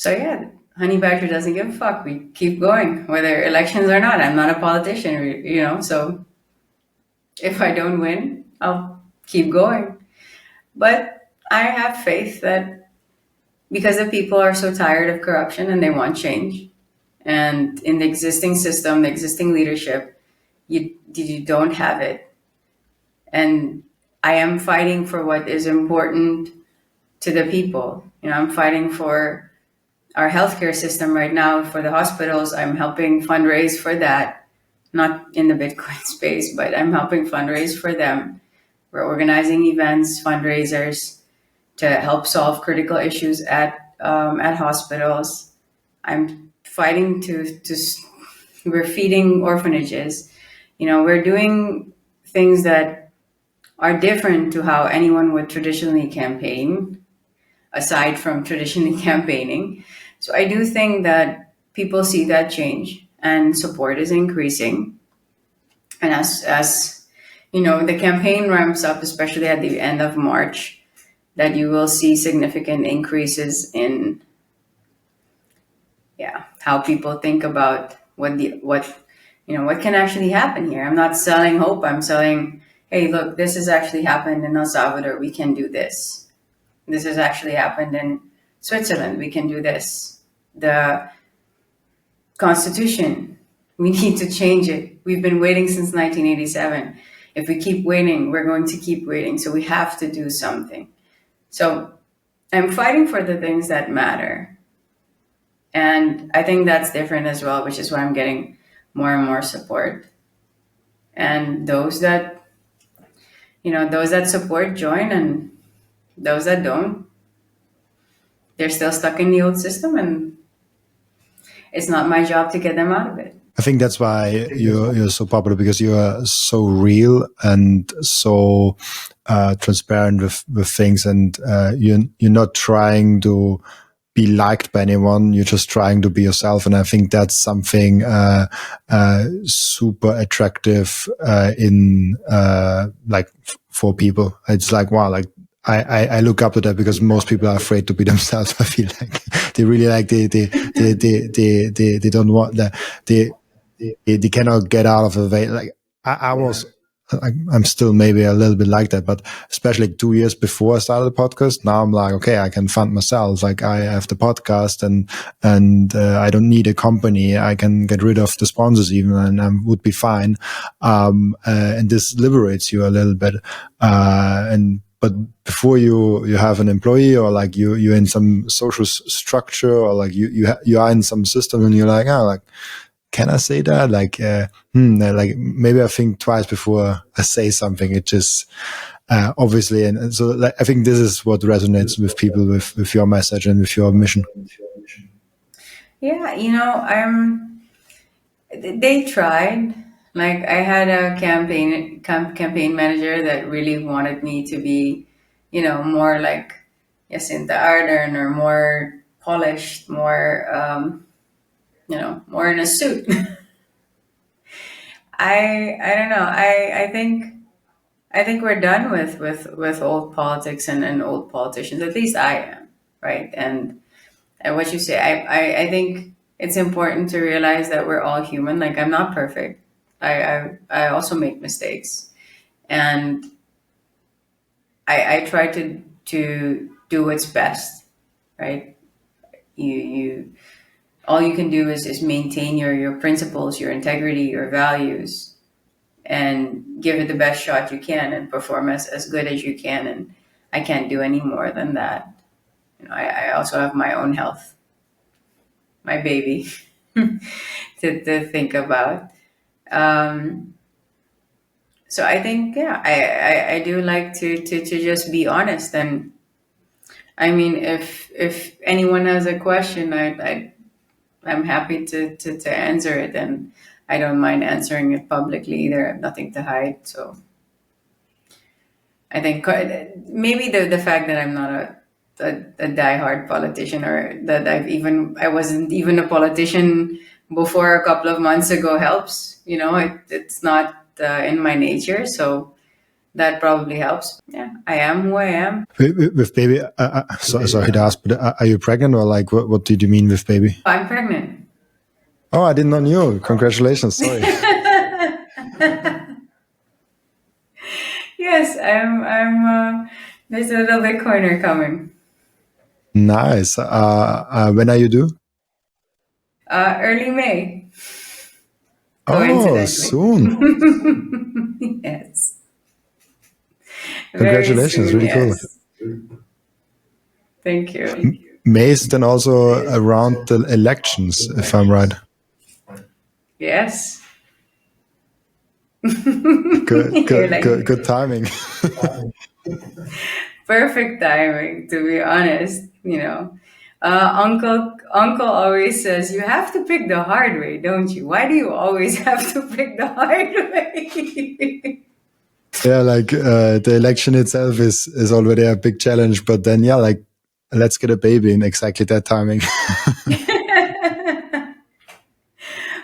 yeah, Honey Badger doesn't give a fuck. We keep going, whether elections or not. I'm not a politician, so if I don't win, I'll keep going. But I have faith that because the people are so tired of corruption and they want change, and in the existing system, the existing leadership, you don't have it. And I am fighting for what is important to the people. I'm fighting for our healthcare system right now, for the hospitals. I'm helping fundraise for that, not in the Bitcoin space, but I'm helping fundraise for them. We're organizing events, fundraisers to help solve critical issues at hospitals. I'm fighting we're feeding orphanages. We're doing things that are different to how anyone would traditionally campaign, aside from traditionally campaigning. So I do think that people see that change and support is increasing. And as the campaign ramps up, especially at the end of March, that you will see significant increases in how people think about what can actually happen here. I'm not selling hope. I'm selling, hey, look, this has actually happened in El Salvador. We can do this. This has actually happened in Switzerland. We can do this. The Constitution, we need to change it. We've been waiting since 1987. If we keep waiting, we're going to keep waiting. So we have to do something. So I'm fighting for the things that matter. And I think that's different as well, which is why I'm getting more and more support. And those that support join, and those that don't, they're still stuck in the old system, and it's not my job to get them out of it. I think that's why you're so popular, because you are so real and so transparent with things, and you're not trying to be liked by anyone. You're just trying to be yourself, and I think that's something super attractive in for people. It's like, wow, like I look up to that, because most people are afraid to be themselves. I feel like they really they don't want that. They cannot get out of the way. Like I was, I'm still maybe a little bit like that, but especially 2 years before I started the podcast, now I'm like, okay, I can fund myself. Like I have the podcast and I don't need a company. I can get rid of the sponsors even, and I would be fine. And this liberates you a little bit. But before you have an employee, or like you're in some social structure, or like you are in some system, and you're like, can I say that? Like maybe I think twice before I say something. It just obviously, and so like, I think this is what resonates with people with your message and with your mission. Yeah, they tried. Like I had a campaign manager that really wanted me to be, more like Jacinta Ardern, or more polished, more more in a suit. I don't know. I think we're done with old politics and old politicians. At least I am, right? And what you say, I think it's important to realize that we're all human. Like I'm not perfect. I also make mistakes, and I try to do what's best, right? You all you can do is maintain your principles, your integrity, your values, and give it the best shot you can, and perform as good as you can. And I can't do any more than that. I also have my own health, my baby, to think about. So I think, I do like to just be honest. And I mean, if anyone has a question, I'm happy to answer it, and I don't mind answering it publicly either. I have nothing to hide. So I think maybe the fact that I'm not a diehard politician, or that I wasn't even a politician before a couple of months ago helps. It's not in my nature. So that probably helps. Yeah, I am who I am. With baby, sorry to ask, but are you pregnant, or like what did you mean with baby? I'm pregnant. Oh, I did not know. Congratulations. Sorry. Yes, I'm. There's a little Bitcoiner coming. Nice. When are you due? Early May. Oh, Coincidentally. soon. Yes. Very Congratulations. soon, Really cool. yes. Thank you. May is then also around the elections, if I'm right. Yes. Good timing. Perfect timing, to be honest. Uncle always says you have to pick the hard way, don't you? Why do you always have to pick the hard way? Yeah, like the election itself is already a big challenge, but then yeah, like let's get a baby in exactly that timing.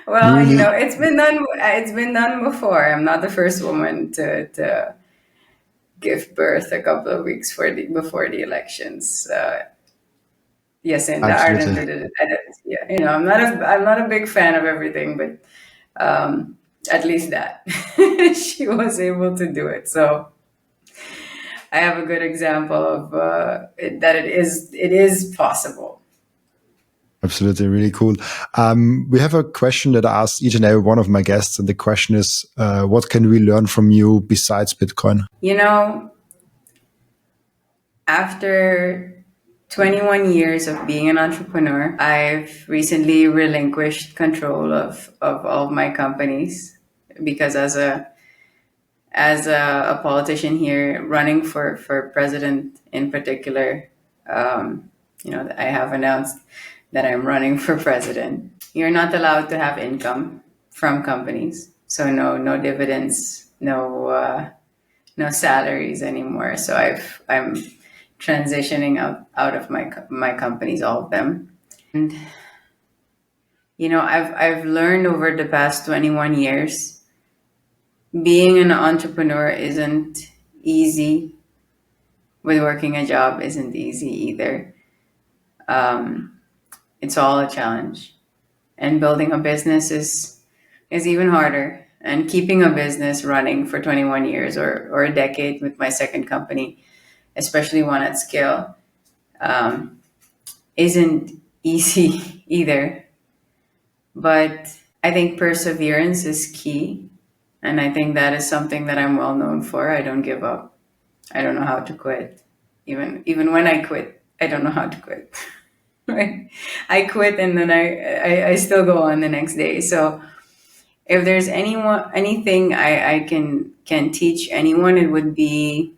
Well, Really? it's been done. It's been done before. I'm not the first woman to give birth a couple of weeks before the elections. Yes, in Ireland Absolutely. did it. Yeah, I'm not a big fan of everything, but at least that she was able to do it. So I have a good example of that it is possible. Absolutely, really cool. We have a question that I asked each and every one of my guests, and the question is, what can we learn from you besides Bitcoin? After 21 years of being an entrepreneur, I've recently relinquished control of all of my companies because as a politician here running for president in particular, I have announced that I'm running for president. You're not allowed to have income from companies. So no dividends, no salaries anymore. So I'm transitioning out of my companies, all of them. And I've learned over the past 21 years, being an entrepreneur isn't easy. With working a job isn't easy either. It's all a challenge, and building a business is even harder. And keeping a business running for 21 years or a decade with my second company, especially one at scale, isn't easy either. But I think perseverance is key. And I think that is something that I'm well known for. I don't give up. I don't know how to quit. Even when I quit, I don't know how to quit. Right? I quit and then I still go on the next day. So if there's anything I can teach anyone, it would be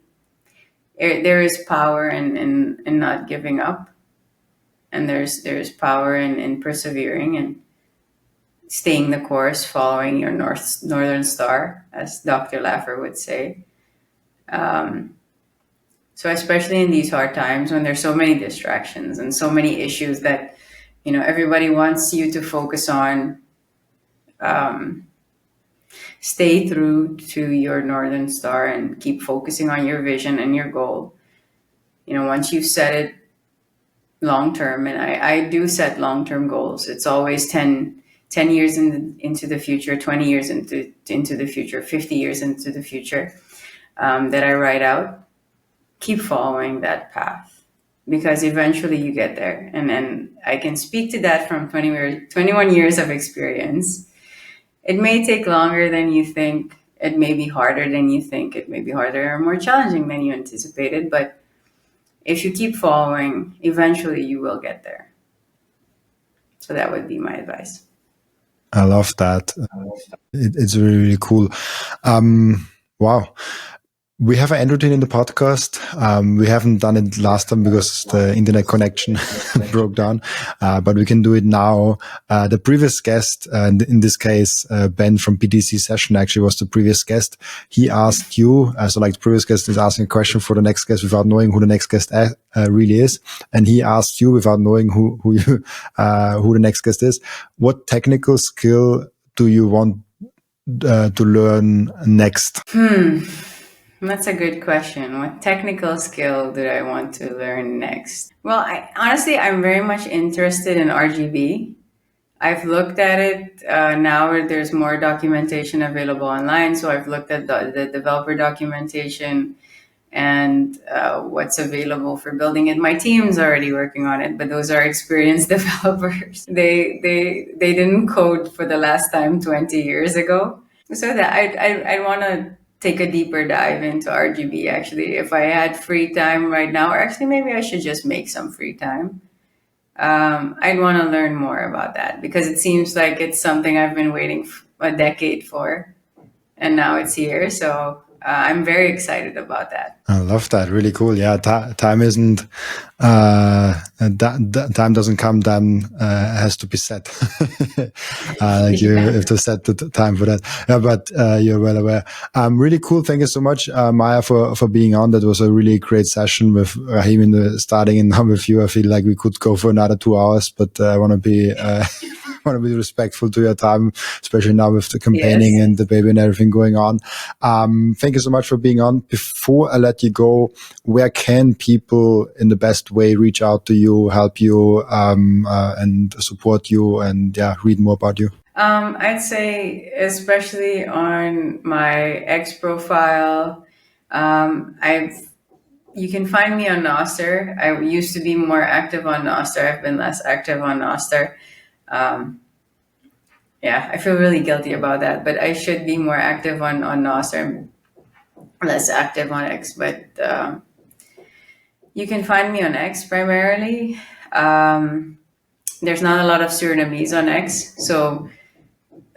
there is power in not giving up, and there's power in persevering and staying the course, following your northern star, as Dr. Laffer would say. So especially in these hard times when there's so many distractions and so many issues that everybody wants you to focus on, stay true to your northern star and keep focusing on your vision and your goal. Once you've set it long term, and I do set long term goals. It's always 10 years into the future, 20 years into the future, 50 years into the future, that I write out. Keep following that path, because eventually you get there. And then I can speak to that from 21 years of experience. It may take longer than you think. It may be harder than you think. It may be harder or more challenging than you anticipated. But if you keep following, eventually you will get there. So that would be my advice. I love that. It's really, really cool. Wow. We have an end routine in the podcast. We haven't done it last time because the internet connection broke down, but we can do it now. The previous guest, in this case, Ben from BTC Session actually was the previous guest. He asked you, so like the previous guest is asking a question for the next guest without knowing who the next guest really is. And he asked you without knowing who the next guest is. What technical skill do you want to learn next? That's a good question. What technical skill do I want to learn next? Well, honestly, I'm very much interested in RGB. I've looked at it now. There's more documentation available online, so I've looked at the developer documentation and what's available for building it. My team's already working on it, but those are experienced developers. They didn't code for the last time 20 years ago. So that I want to take a deeper dive into RGB. Actually, if I had free time right now, or actually maybe I should just make some free time. I'd want to learn more about that because it seems like it's something I've been waiting a decade for, and now it's here. So I'm very excited about that. I love that. Really cool. Yeah, time isn't time doesn't come. Time has to be set. Like you have to set the time for that. Yeah, but you're well aware. Really cool. Thank you so much, Maya, for being on. That was a really great session with Rahim in the starting, and now with you. I feel like we could go for another 2 hours, but I want to be. Want to be respectful to your time, especially now with the campaigning and the baby and everything going on. Thank you so much for being on. Before I let you go, where can people in the best way reach out to you, help you, and support you, and read more about you? I'd say, especially on my X profile, you can find me on Nostr. I used to be more active on Nostr. I've been less active on Nostr. I feel really guilty about that, but I should be more active on Nostr, less active on X. But you can find me on X primarily. There's not a lot of Surinamese on X, so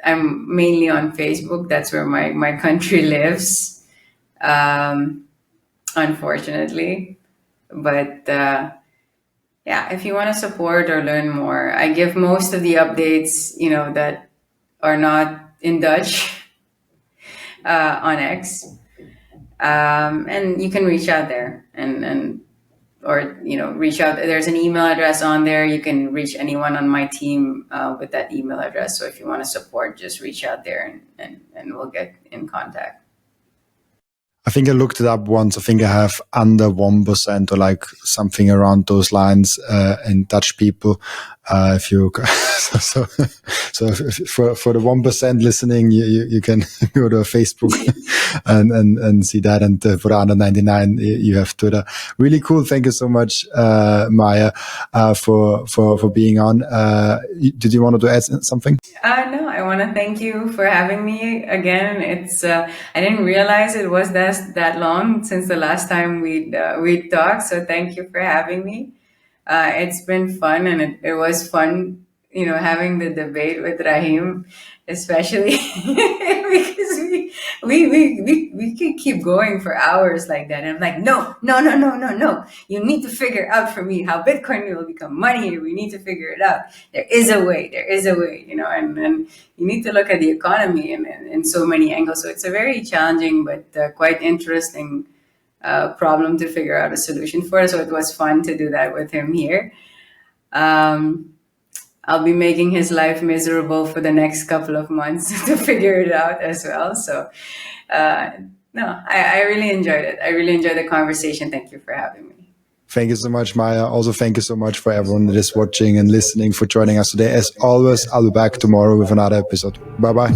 I'm mainly on Facebook. That's where my country lives, unfortunately. But if you want to support or learn more, I give most of the updates, that are not in Dutch on X. And you can reach out there or reach out. There's an email address on there. You can reach anyone on my team with that email address. So if you want to support, just reach out there and we'll get in contact. I think I looked it up once. I think I have under 1% or like something around those lines in Dutch people. If you so for the 1% listening, you can go to Facebook and see that. And for the under 99, you have Twitter. Really cool. Thank you so much, Maya, for being on. Did you want to add something? No, I want to thank you for having me again. It's I didn't realize it was that long since the last time we talked. So thank you for having me. It's been fun, and it was fun, having the debate with Rahim, especially because we could keep going for hours like that. And I'm like, no. You need to figure out for me how Bitcoin will become money. We need to figure it out. There is a way, and you need to look at the economy in so many angles. So it's a very challenging but quite interesting problem to figure out a solution for. So it was fun to do that with him here. I'll be making his life miserable for the next couple of months to figure it out as well. So I really enjoyed it. I really enjoyed the conversation. Thank you for having me. Thank you so much, Maya. Also, thank you so much for everyone that is watching and listening, for joining us today. As always, I'll be back tomorrow with another episode. Bye-bye.